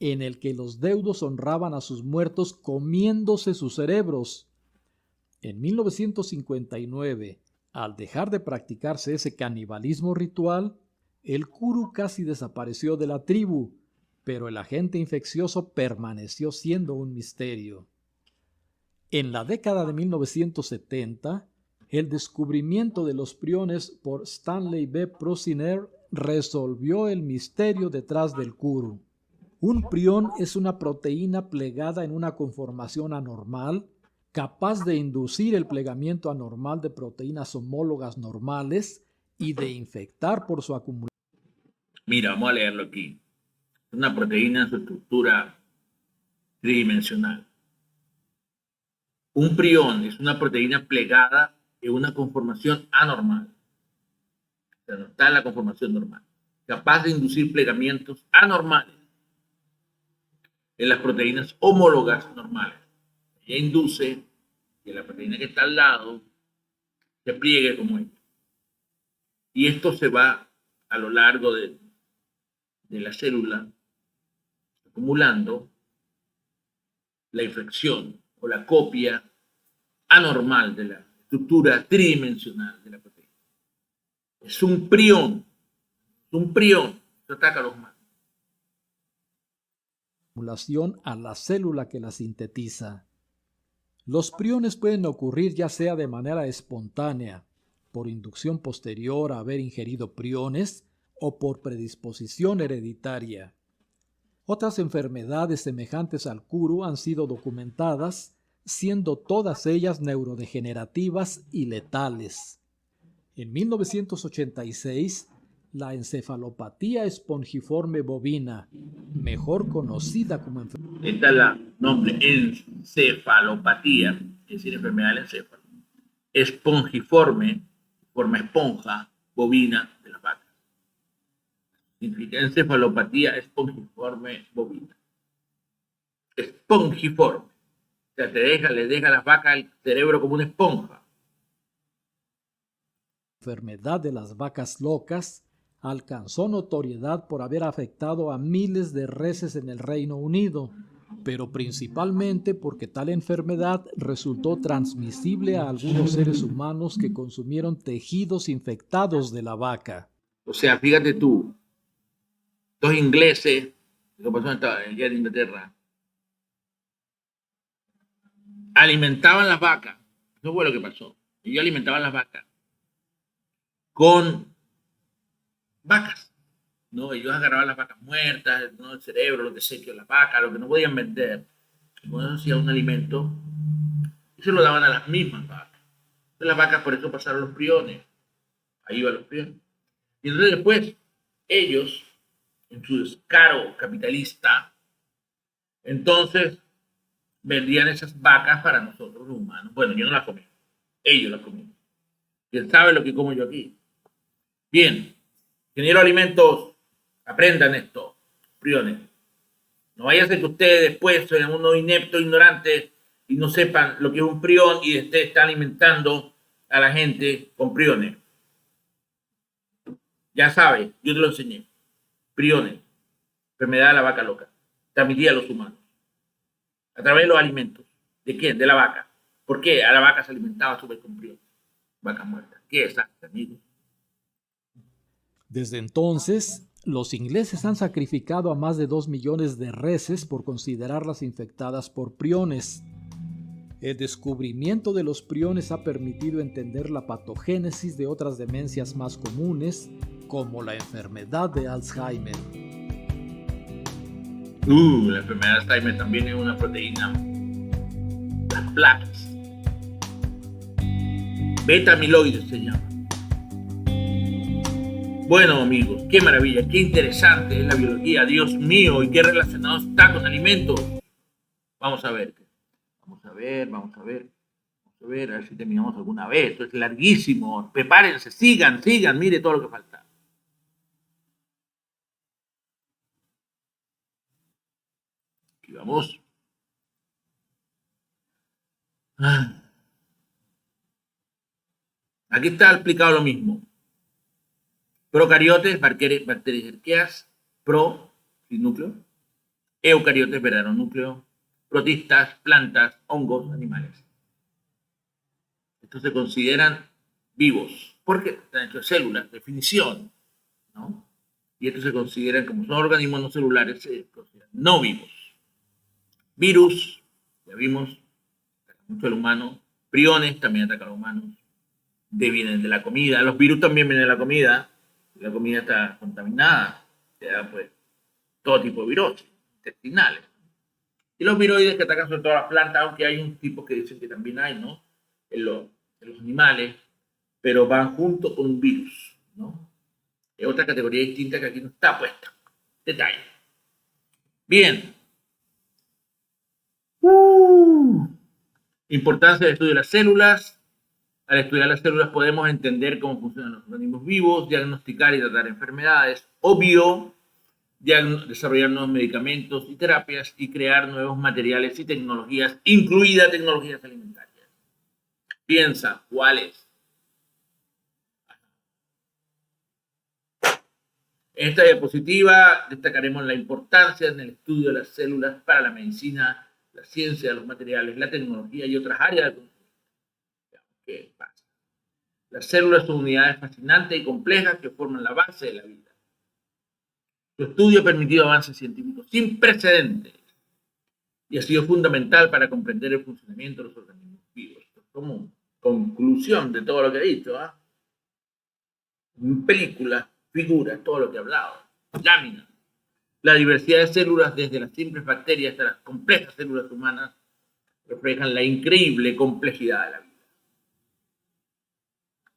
En el que los deudos honraban a sus muertos comiéndose sus cerebros. En 1959, al dejar de practicarse ese canibalismo ritual, el Kuru casi desapareció de la tribu, pero el agente infeccioso permaneció siendo un misterio. En la década de 1970, el descubrimiento de los priones por Stanley B. Prusiner resolvió el misterio detrás del Kuru. Un prión es una proteína plegada en una conformación anormal, capaz de inducir el plegamiento anormal de proteínas homólogas normales y de infectar por su acumulación. Mira, vamos a leerlo aquí. Es una proteína en su estructura tridimensional. Un prión es una proteína plegada en una conformación anormal. O sea, no está en la conformación normal. Capaz de inducir plegamientos anormales en las proteínas homólogas normales. Ella induce que la proteína que está al lado se pliegue como esto. Y esto se va a lo largo de la célula acumulando la infección o la copia anormal de la estructura tridimensional de la proteína. Es un prión. Se ataca a los humanos. A la célula que la sintetiza. Los priones pueden ocurrir ya sea de manera espontánea, por inducción posterior a haber ingerido priones, o por predisposición hereditaria. Otras enfermedades semejantes al Kuru han sido documentadas, siendo todas ellas neurodegenerativas y letales. En 1986, la encefalopatía espongiforme bovina, mejor conocida como enfermedad. Esta es la nombre, encefalopatía, es decir, enfermedad del encéfalo. Espongiforme, forma esponja, bovina de las vacas. Significa encefalopatía espongiforme bovina. Espongiforme. O sea, le deja a las vacas el cerebro como una esponja. Enfermedad de las vacas locas alcanzó notoriedad por haber afectado a miles de reses en el Reino Unido, pero principalmente porque tal enfermedad resultó transmisible a algunos seres humanos que consumieron tejidos infectados de la vaca. O sea, fíjate tú, dos ingleses, que pasó allá en Inglaterra, alimentaban las vacas. Eso fue lo que pasó. Ellos alimentaban las vacas con vacas, ¿no? Ellos agarraban las vacas muertas, ¿no? El cerebro, los desechos de las vacas, lo que no podían vender. Con eso hacían un alimento y se lo daban a las mismas vacas. Entonces las vacas por eso pasaron los priones. Ahí van los priones. Y entonces después ellos, en su descaro capitalista, entonces vendían esas vacas para nosotros los humanos. Bueno, yo no las comí, ellos las comían. ¿Quién sabe lo que como yo aquí? Bien, ingeniero de alimentos, aprendan esto, priones. No vaya a ser que ustedes después sean unos ineptos, ignorantes y no sepan lo que es un prión y están alimentando a la gente con priones. Ya sabes, yo te lo enseñé. Priones, enfermedad de la vaca loca, transmitida a los humanos. A través de los alimentos. ¿De quién? De la vaca. ¿Por qué? A la vaca se alimentaba su vez con priones. Vaca muerta. ¿Qué es eso, amigos? Desde entonces, los ingleses han sacrificado a más de 2 millones de reses por considerarlas infectadas por priones. El descubrimiento de los priones ha permitido entender la patogénesis de otras demencias más comunes, como la enfermedad de Alzheimer. La enfermedad de Alzheimer también es una proteína. Las placas. Beta-amiloides se llama. Bueno, amigos, qué maravilla, qué interesante es la biología, Dios mío, y qué relacionado está con alimentos. Vamos a ver. A ver si terminamos alguna vez. Esto es larguísimo. Prepárense, sigan, mire todo lo que falta. Aquí vamos. Aquí está explicado lo mismo. Procariotes, bacterias arqueas, sin núcleo. Eucariotes, verdadero núcleo. Protistas, plantas, hongos, animales. Estos se consideran vivos, porque están hechos de células, definición, ¿no? Y estos se consideran, como son organismos no celulares, se consideran no vivos. Virus, ya vimos, atacan mucho al humano. Priones también atacan a los humanos. Vienen de la comida. Los virus también vienen de la comida. La comida está contaminada. Se da, pues, todo tipo de virosis intestinales. Y los viroides que atacan sobre todo las plantas, aunque hay un tipo que dicen que también hay, ¿no? En los animales, pero van junto con un virus, ¿no? Es otra categoría distinta que aquí no está puesta. Detalle. Bien. Importancia del estudio de las células. Al estudiar las células podemos entender cómo funcionan los organismos vivos, diagnosticar y tratar enfermedades, obvio, desarrollar nuevos medicamentos y terapias y crear nuevos materiales y tecnologías, incluidas tecnologías alimentarias. Piensa, ¿cuáles? En esta diapositiva destacaremos la importancia en el estudio de las células para la medicina, la ciencia de los materiales, la tecnología y otras áreas del conocimiento. ¿Qué pasa? Las células son unidades fascinantes y complejas que forman la base de la vida. Su estudio ha permitido avances científicos sin precedentes y ha sido fundamental para comprender el funcionamiento de los organismos vivos. Esto es como conclusión de todo lo que he dicho, ¿ah? Películas, figuras, todo lo que he hablado, láminas. La diversidad de células, desde las simples bacterias hasta las complejas células humanas, reflejan la increíble complejidad de la vida.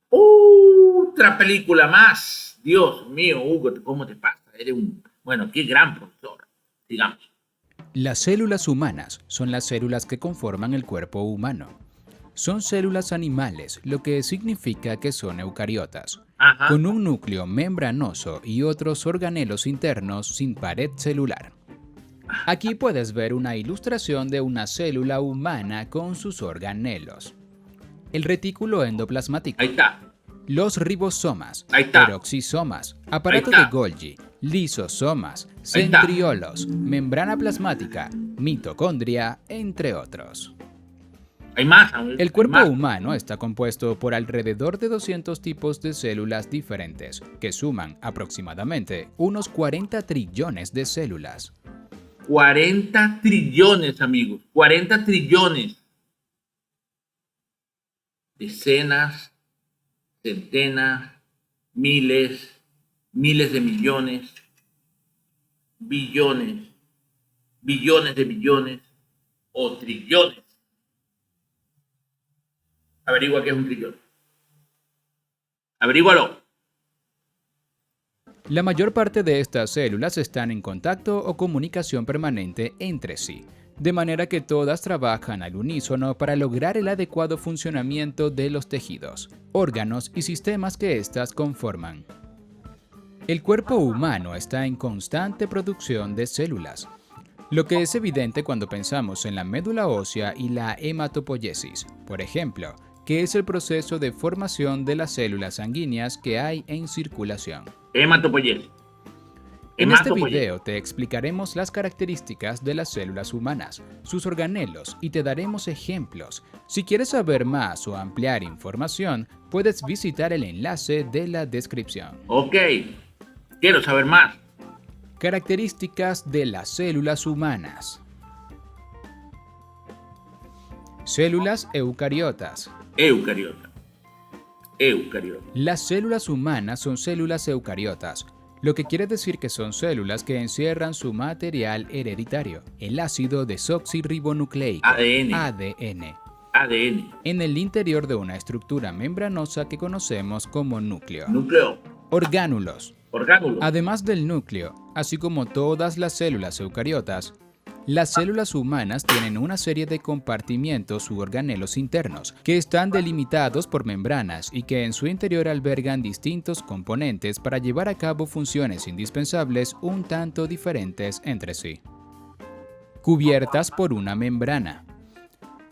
Otra película más. Dios mío, Hugo, ¿cómo te pasa? Eres un... Bueno, qué gran profesor. Sigamos. Las células humanas son las células que conforman el cuerpo humano. Son células animales, lo que significa que son eucariotas, con un núcleo membranoso y otros organelos internos sin pared celular. Aquí puedes ver una ilustración de una célula humana con sus organelos. El retículo endoplasmático. Ahí está. Los ribosomas, Ahí está. peroxisomas, aparato de Golgi, lisosomas, centriolos, membrana plasmática, mitocondria, entre otros. Hay más. El cuerpo humano está compuesto por alrededor de 200 tipos de células diferentes, que suman aproximadamente unos 40 trillones de células. 40 trillones, amigos. 40 trillones. Decenas, centenas, miles de millones, billones de billones o trillones. Averigua qué es un trillón. Averígualo. La mayor parte de estas células están en contacto o comunicación permanente entre sí, de manera que todas trabajan al unísono para lograr el adecuado funcionamiento de los tejidos, órganos y sistemas que éstas conforman. El cuerpo humano está en constante producción de células, lo que es evidente cuando pensamos en la médula ósea y la hematopoiesis, por ejemplo, que es el proceso de formación de las células sanguíneas que hay en circulación. Hematopoiesis. En este video te explicaremos las características de las células humanas, sus organelos y te daremos ejemplos. Si quieres saber más o ampliar información, puedes visitar el enlace de la descripción. Ok, quiero saber más. Características de las células humanas. Células eucariotas. Eucariota. Las células humanas son células eucariotas, lo que quiere decir que son células que encierran su material hereditario, el ácido desoxirribonucleico, ADN, en el interior de una estructura membranosa que conocemos como núcleo. Orgánulos. Además del núcleo, así como todas las células eucariotas, Las células humanas tienen una serie de compartimientos u organelos internos que están delimitados por membranas y que en su interior albergan distintos componentes para llevar a cabo funciones indispensables un tanto diferentes entre sí. Cubiertas por una membrana.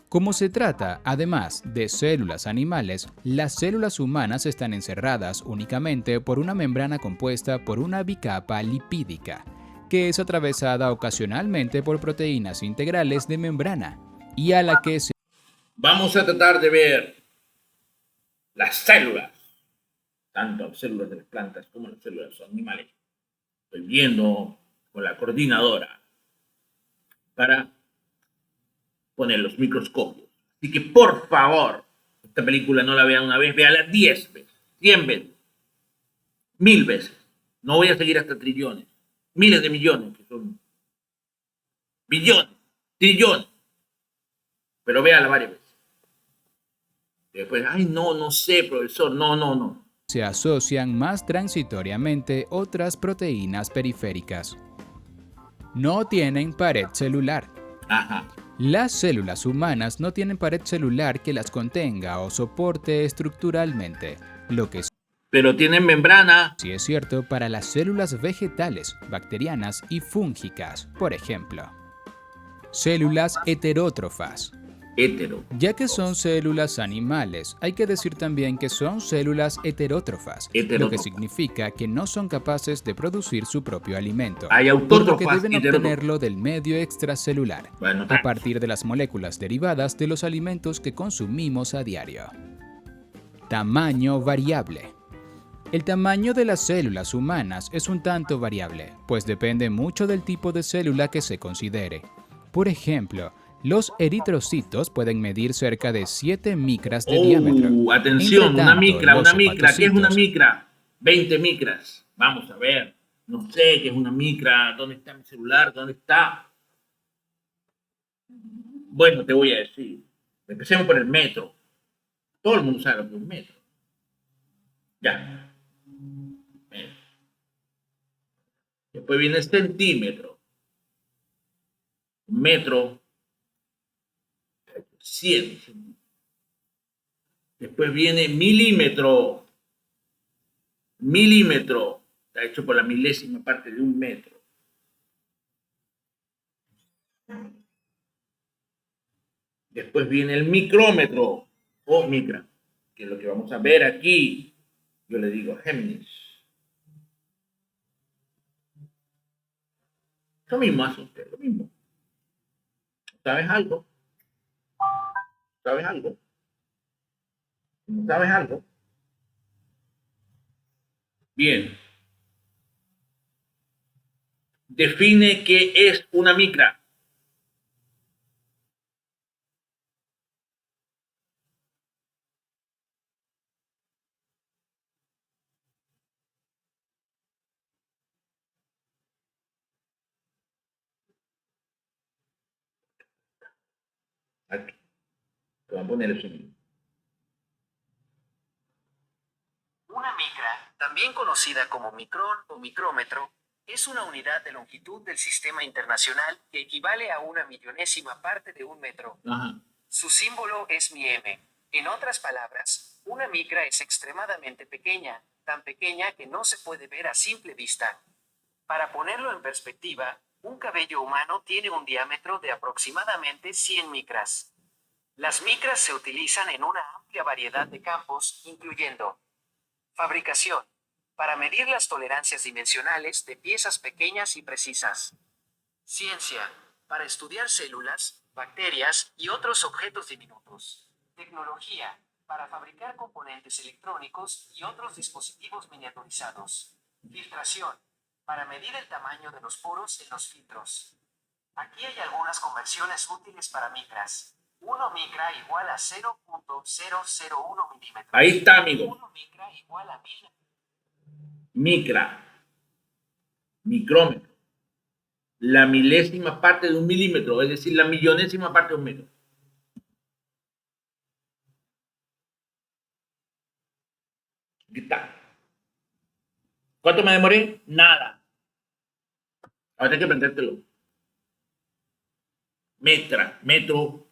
Como se trata, además, de células animales, las células humanas están encerradas únicamente por una membrana compuesta por una bicapa lipídica, que es atravesada ocasionalmente por proteínas integrales de membrana, y a la que se... Vamos a tratar de ver las células, tanto las células de las plantas como las células de los animales. Estoy viendo con la coordinadora para poner los microscopios. Así que, por favor, esta película no la vean una vez, véala 10 veces, 100 veces, 1000 veces. No voy a seguir hasta trillones, miles de millones, que son billones, trillones. Pero véala varias veces. Después, ay, no sé, profesor, no. se asocian más transitoriamente otras proteínas periféricas. No tienen pared celular. Ajá. Las células humanas no tienen pared celular que las contenga o soporte estructuralmente, lo que Pero tienen membrana. sí es cierto para las células vegetales, bacterianas y fúngicas, por ejemplo. Células heterótrofas. Hétero. Ya que son células animales, hay que decir también que son células heterótrofas, lo que Heterótrofas. significa que no son capaces de producir su propio alimento, Hay por lo que autótrofas deben y heterótrofas. obtenerlo del medio extracelular, Bueno, a partir de las moléculas derivadas de los alimentos que consumimos a diario. Tamaño variable. El tamaño de las células humanas es un tanto variable, pues depende mucho del tipo de célula que se considere. Por ejemplo, los eritrocitos pueden medir cerca de 7 micras de diámetro. Atención, Entre una tanto, micra, los una micra. ¿Qué es una hepatocitos- micra? 20 micras. Vamos a ver. No sé qué es una micra. ¿Dónde está mi celular? ¿Dónde está? Bueno, te voy a decir. Empecemos por el metro. Todo el mundo sabe lo que es un metro. Ya. Metro. Después viene el centímetro. Un metro. 100. Después viene milímetro. Milímetro. Está hecho por la milésima parte de un metro. Después viene el micrómetro o micra, que es lo que vamos a ver aquí. Yo le digo Géminis. Lo mismo hace usted, lo mismo. ¿Sabes algo? ¿Sabes algo? ¿Sabes algo? Bien. Define qué es una micra. Aquí. Te voy a poner el sonido. Una micra, también conocida como micrón o micrómetro, es una unidad de longitud del sistema internacional que equivale a una millonésima parte de un metro. Ajá. Su símbolo es μm. En otras palabras, una micra es extremadamente pequeña, tan pequeña que no se puede ver a simple vista. Para ponerlo en perspectiva, un cabello humano tiene un diámetro de aproximadamente 100 micras. Las micras se utilizan en una amplia variedad de campos, incluyendo fabricación, para medir las tolerancias dimensionales de piezas pequeñas y precisas. Ciencia, para estudiar células, bacterias y otros objetos diminutos. Tecnología, para fabricar componentes electrónicos y otros dispositivos miniaturizados. Filtración, para medir el tamaño de los poros en los filtros. Aquí hay algunas conversiones útiles para micras. 1 micra igual a 0.001 milímetros. Ahí está, amigo. 1 micra igual a 1000. Micra. Micrómetro. La milésima parte de un milímetro, es decir, la millonésima parte de un metro. Aquí está. ¿Cuánto me demoré? Nada. Ahora hay que aprendértelo. metro,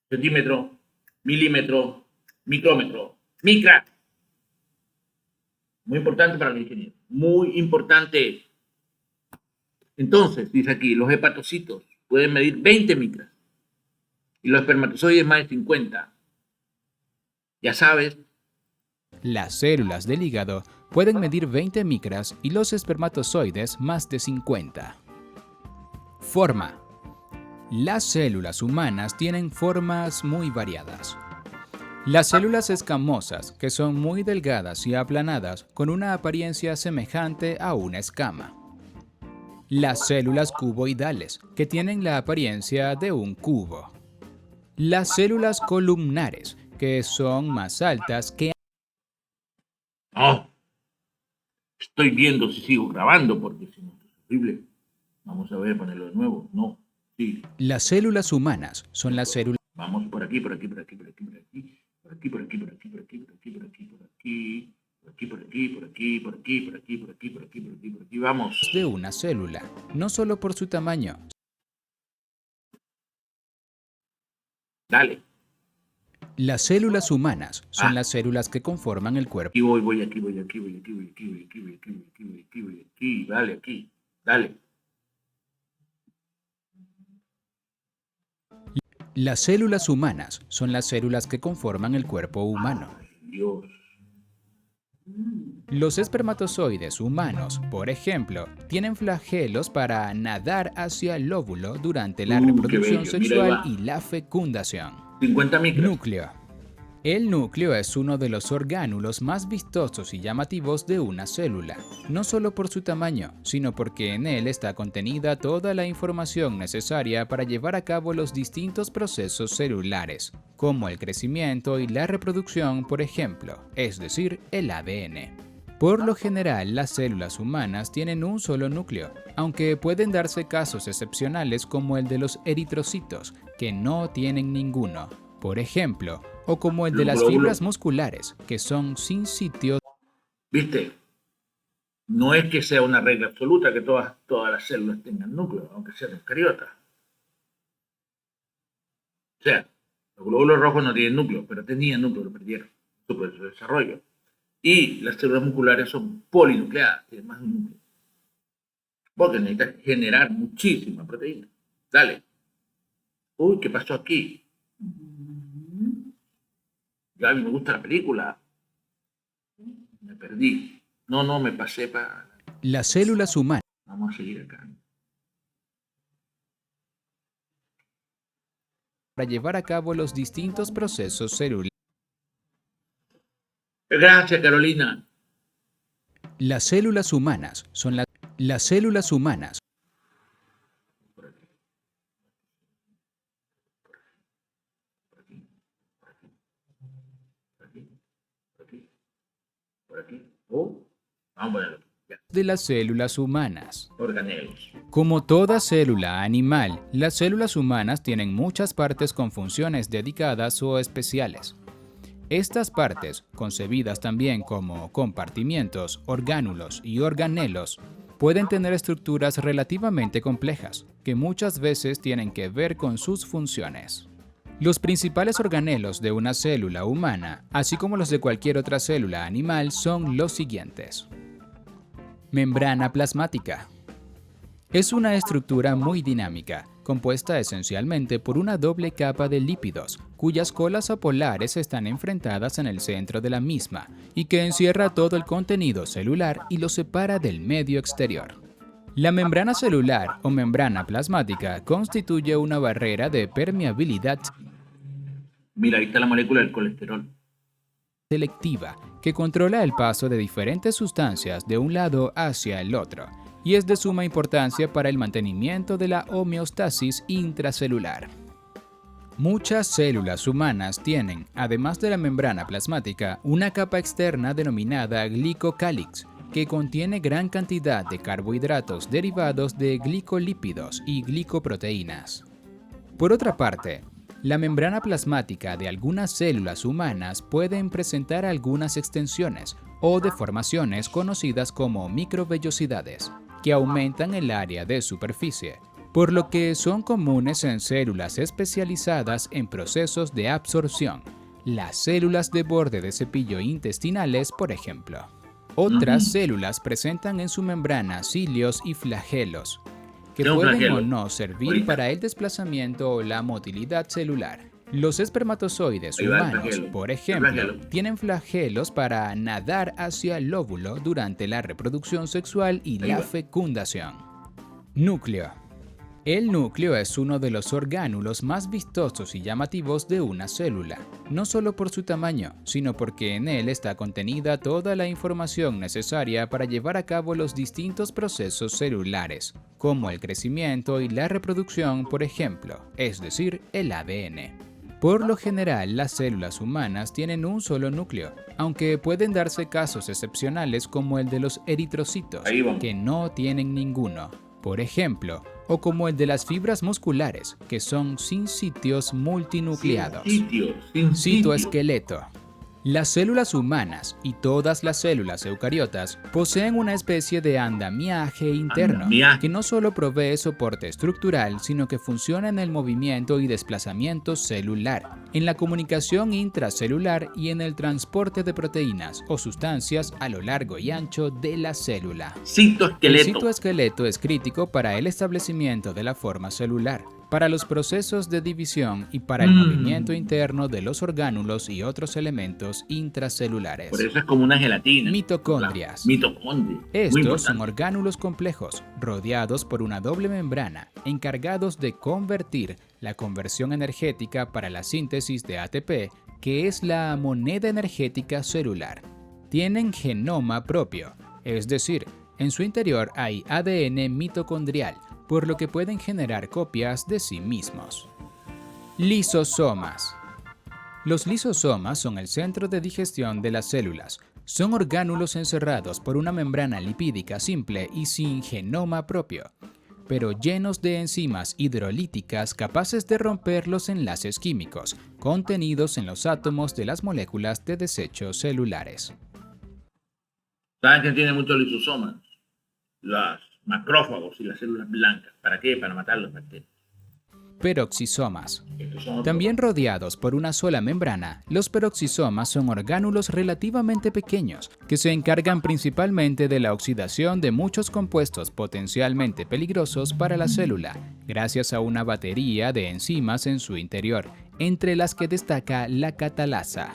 centímetro, milímetro, micrómetro, micra. Muy importante para los ingenieros. Muy importante. Entonces, dice aquí, los hepatocitos pueden medir 20 micras y los espermatozoides más de 50. Ya sabes. Las células del hígado pueden medir 20 micras y los espermatozoides más de 50. Forma. Las células humanas tienen formas muy variadas. Las células escamosas, que son muy delgadas y aplanadas, con una apariencia semejante a una escama. Las células cuboidales, que tienen la apariencia de un cubo. Las células columnares, que son más altas que... No. Estoy viendo si sigo grabando, porque si no es horrible. Vamos a ver, ponerlo de nuevo. No. Sí. Las células humanas son las células... Vamos por aquí, por aquí, por aquí, por aquí, por aquí. Por aquí, por aquí, por aquí, por aquí, por aquí, por aquí, por aquí. Por aquí, por aquí, por aquí, por aquí, por aquí, por aquí, por aquí, por aquí, por aquí. Vamos. de una célula, no solo por su tamaño. Dale. Las células humanas son las células que conforman el cuerpo. Aquí voy, aquí, voy aquí, voy aquí, voy aquí, voy aquí, voy aquí, voy aquí, voy aquí, voy aquí. Dale, aquí. Dale. Las células humanas son las células que conforman el cuerpo humano. Dios. Los espermatozoides humanos, por ejemplo, tienen flagelos para nadar hacia el óvulo durante la Qué reproducción bello. Mira, sexual ahí y la fecundación. 50 micras. Núcleo. El núcleo es uno de los orgánulos más vistosos y llamativos de una célula, no solo por su tamaño, sino porque en él está contenida toda la información necesaria para llevar a cabo los distintos procesos celulares, como el crecimiento y la reproducción, por ejemplo, es decir, el ADN. Por lo general, las células humanas tienen un solo núcleo, aunque pueden darse casos excepcionales como el de los eritrocitos, que no tienen ninguno, por ejemplo, o como el de las fibras musculares, que son sin sitio. ¿Viste? No es que sea una regla absoluta que todas las células tengan núcleo, aunque sean eucariotas. O sea, los glóbulos rojos no tienen núcleo, pero tenían núcleo, lo perdieron. Su proceso de desarrollo. Y las células musculares son polinucleadas, tienen más de un núcleo. Porque necesitas generar muchísima proteína. Dale. Uy, ¿qué pasó aquí? Ya a mí me gusta la película. Me perdí. No, me pasé para... Las células humanas. Vamos a seguir acá. Para llevar a cabo los distintos procesos celulares. Gracias, Carolina. Las células humanas son las células humanas. Por aquí. Vamos a ponerlo. Ya. De las células humanas. Organelos. Como toda célula animal, las células humanas tienen muchas partes con funciones dedicadas o especiales. Estas partes, concebidas también como compartimientos, orgánulos y organelos, pueden tener estructuras relativamente complejas, que muchas veces tienen que ver con sus funciones. Los principales organelos de una célula humana, así como los de cualquier otra célula animal, son los siguientes. Membrana plasmática. Es una estructura muy dinámica, compuesta esencialmente por una doble capa de lípidos, cuyas colas apolares están enfrentadas en el centro de la misma y que encierra todo el contenido celular y lo separa del medio exterior. La membrana celular o membrana plasmática constituye una barrera de permeabilidad Mira, ahí está la molécula del colesterol. selectiva que controla el paso de diferentes sustancias de un lado hacia el otro y es de suma importancia para el mantenimiento de la homeostasis intracelular. Muchas células humanas tienen, además de la membrana plasmática, una capa externa denominada glicocálix, que contiene gran cantidad de carbohidratos derivados de glicolípidos y glicoproteínas. Por otra parte, la membrana plasmática de algunas células humanas pueden presentar algunas extensiones o deformaciones conocidas como microvellosidades, que aumentan el área de superficie, por lo que son comunes en células especializadas en procesos de absorción, las células de borde de cepillo intestinales, por ejemplo. Otras células presentan en su membrana cilios y flagelos, que Tengo pueden flagelo. o no servir Ahorita. para el desplazamiento o la motilidad celular. Los espermatozoides Ahí va el humanos, flagelo. por El ejemplo, flagelo. tienen flagelos para nadar hacia el óvulo durante la reproducción sexual y Ahí la va. fecundación. Núcleo. El núcleo es uno de los orgánulos más vistosos y llamativos de una célula, no solo por su tamaño, sino porque en él está contenida toda la información necesaria para llevar a cabo los distintos procesos celulares, como el crecimiento y la reproducción, por ejemplo, es decir, el ADN. Por lo general, las células humanas tienen un solo núcleo, aunque pueden darse casos excepcionales como el de los eritrocitos, Ahí vamos. que no tienen ninguno, por ejemplo, o como el de las fibras musculares, que son sinsitios multinucleados. Sin sitio. Citoesqueleto. Las células humanas y todas las células eucariotas poseen una especie de andamiaje interno Andamiaje. que no solo provee soporte estructural, sino que funciona en el movimiento y desplazamiento celular, en la comunicación intracelular y en el transporte de proteínas o sustancias a lo largo y ancho de la célula. El Citoesqueleto. citoesqueleto es crítico para el establecimiento de la forma celular, para los procesos de división y para el movimiento interno de los orgánulos y otros elementos intracelulares. Por eso es como una gelatina. Mitocondrias. Mitocondria. Muy Estos son importante. orgánulos complejos, rodeados por una doble membrana, encargados de convertir la conversión energética para la síntesis de ATP, que es la moneda energética celular. Tienen genoma propio, es decir, en su interior hay ADN mitocondrial, por lo que pueden generar copias de sí mismos. Lisosomas. Los lisosomas son el centro de digestión de las células. Son orgánulos encerrados por una membrana lipídica simple y sin genoma propio, pero llenos de enzimas hidrolíticas capaces de romper los enlaces químicos contenidos en los átomos de las moléculas de desechos celulares. ¿Saben quién tiene muchos lisosomas? Los macrófagos y las células blancas. ¿Para qué? Para matar los bacterias. Peroxisomas. Estos son otros. También rodeados por una sola membrana, los peroxisomas son orgánulos relativamente pequeños que se encargan principalmente de la oxidación de muchos compuestos potencialmente peligrosos para la célula, gracias a una batería de enzimas en su interior, entre las que destaca la catalasa.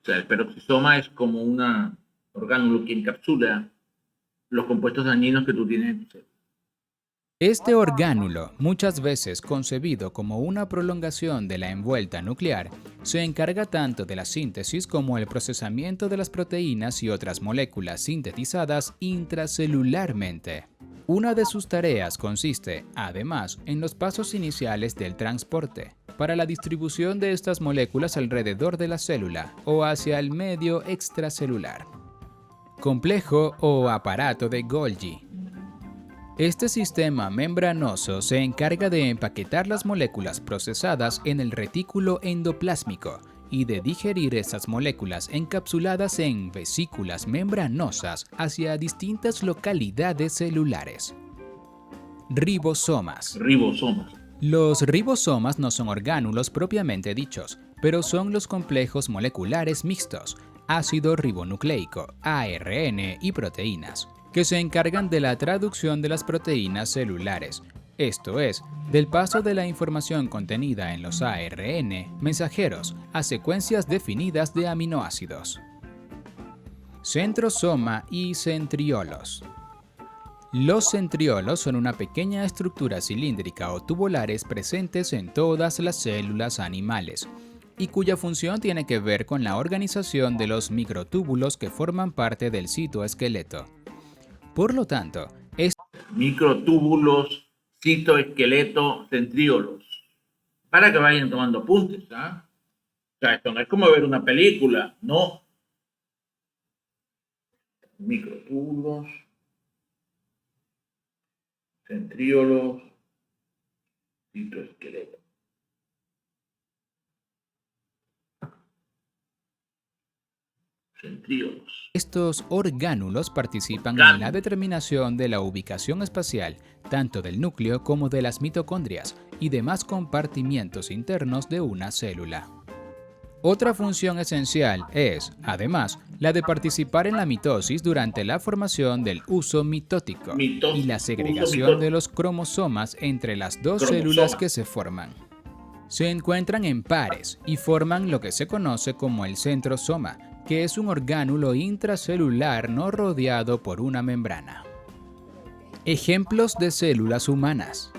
O sea, el peroxisoma es como un orgánulo que encapsula los compuestos dañinos que tú tienes en tu célula. Este orgánulo, muchas veces concebido como una prolongación de la envuelta nuclear, se encarga tanto de la síntesis como el procesamiento de las proteínas y otras moléculas sintetizadas intracelularmente. Una de sus tareas consiste, además, en los pasos iniciales del transporte, para la distribución de estas moléculas alrededor de la célula o hacia el medio extracelular. Complejo o aparato de Golgi. Este sistema membranoso se encarga de empaquetar las moléculas procesadas en el retículo endoplásmico y de digerir esas moléculas encapsuladas en vesículas membranosas hacia distintas localidades celulares. Ribosomas. Ribosomas. Los ribosomas no son orgánulos propiamente dichos, pero son los complejos moleculares mixtos, ácido ribonucleico, ARN y proteínas, que se encargan de la traducción de las proteínas celulares, esto es, del paso de la información contenida en los ARN mensajeros a secuencias definidas de aminoácidos. Centrosoma y centriolos. Los centriolos son una pequeña estructura cilíndrica o tubulares presentes en todas las células animales y cuya función tiene que ver con la organización de los microtúbulos que forman parte del citoesqueleto. Por lo tanto, Microtúbulos, citoesqueleto, centriolos. Para que vayan tomando apuntes, ¿ah? O sea, esto no es como ver una película, no. Microtúbulos, centriolos, citoesqueleto. Centríolos. Estos orgánulos participan en Orgánulos. la determinación de la ubicación espacial, tanto del núcleo como de las mitocondrias y demás compartimientos internos de una célula. Otra función esencial es, además, la de participar en la mitosis durante la formación del uso mitótico y la segregación de los cromosomas entre las dos células que se forman. Se encuentran en pares y forman lo que se conoce como el centrosoma, que es un orgánulo intracelular no rodeado por una membrana. Ejemplos de células humanas.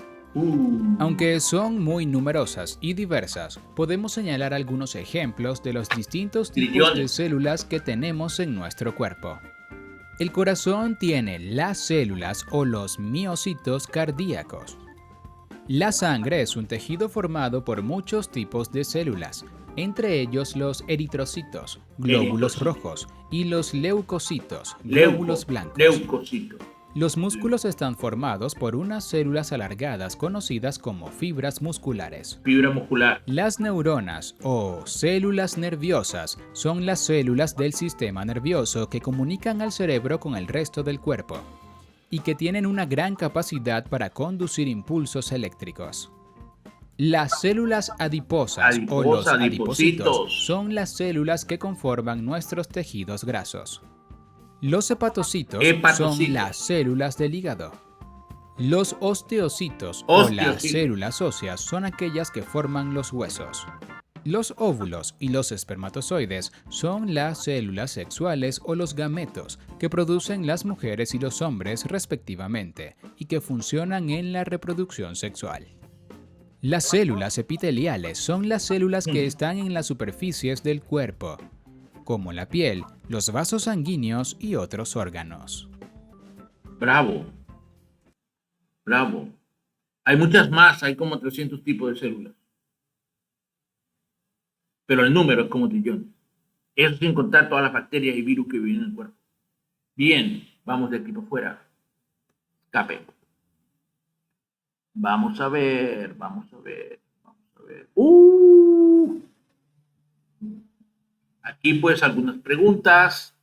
Aunque son muy numerosas y diversas, podemos señalar algunos ejemplos de los distintos tipos de células que tenemos en nuestro cuerpo. El corazón tiene las células o los miocitos cardíacos. La sangre es un tejido formado por muchos tipos de células, entre ellos los eritrocitos, glóbulos rojos, y los leucocitos, glóbulos blancos. Los músculos están formados por unas células alargadas conocidas como fibras musculares. Fibra muscular. Las neuronas o células nerviosas son las células del sistema nervioso que comunican al cerebro con el resto del cuerpo y que tienen una gran capacidad para conducir impulsos eléctricos. Las células adiposas o los adipocitos son las células que conforman nuestros tejidos grasos. Los hepatocitos son las células del hígado. Los osteocitos o las células óseas son aquellas que forman los huesos. Los óvulos y los espermatozoides son las células sexuales o los gametos que producen las mujeres y los hombres respectivamente y que funcionan en la reproducción sexual. Las células epiteliales son las células que están en las superficies del cuerpo, como la piel, los vasos sanguíneos y otros órganos. Bravo. Bravo. Hay muchas más, hay como 300 tipos de células. Pero el número es como trillones. Eso sin contar todas las bacterias y virus que viven en el cuerpo. Bien, vamos de aquí para afuera. Escape. Vamos a ver. Aquí pues algunas preguntas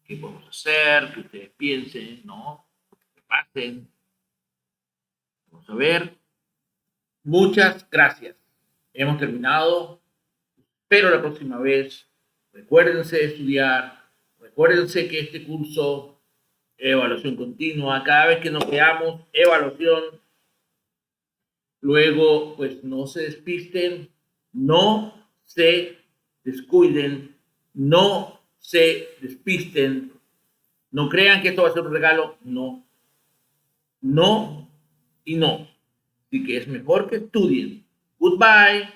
que podemos hacer, que ustedes piensen, ¿no? Que pasen. Vamos a ver. Muchas gracias. Hemos terminado. Pero la próxima vez, recuérdense de estudiar, recuérdense que este curso es evaluación continua, cada vez que nos veamos, evaluación. Luego, pues no se despisten, no se descuiden, no se despisten, no crean que esto va a ser un regalo, no. No y no. Así que es mejor que estudien. Goodbye.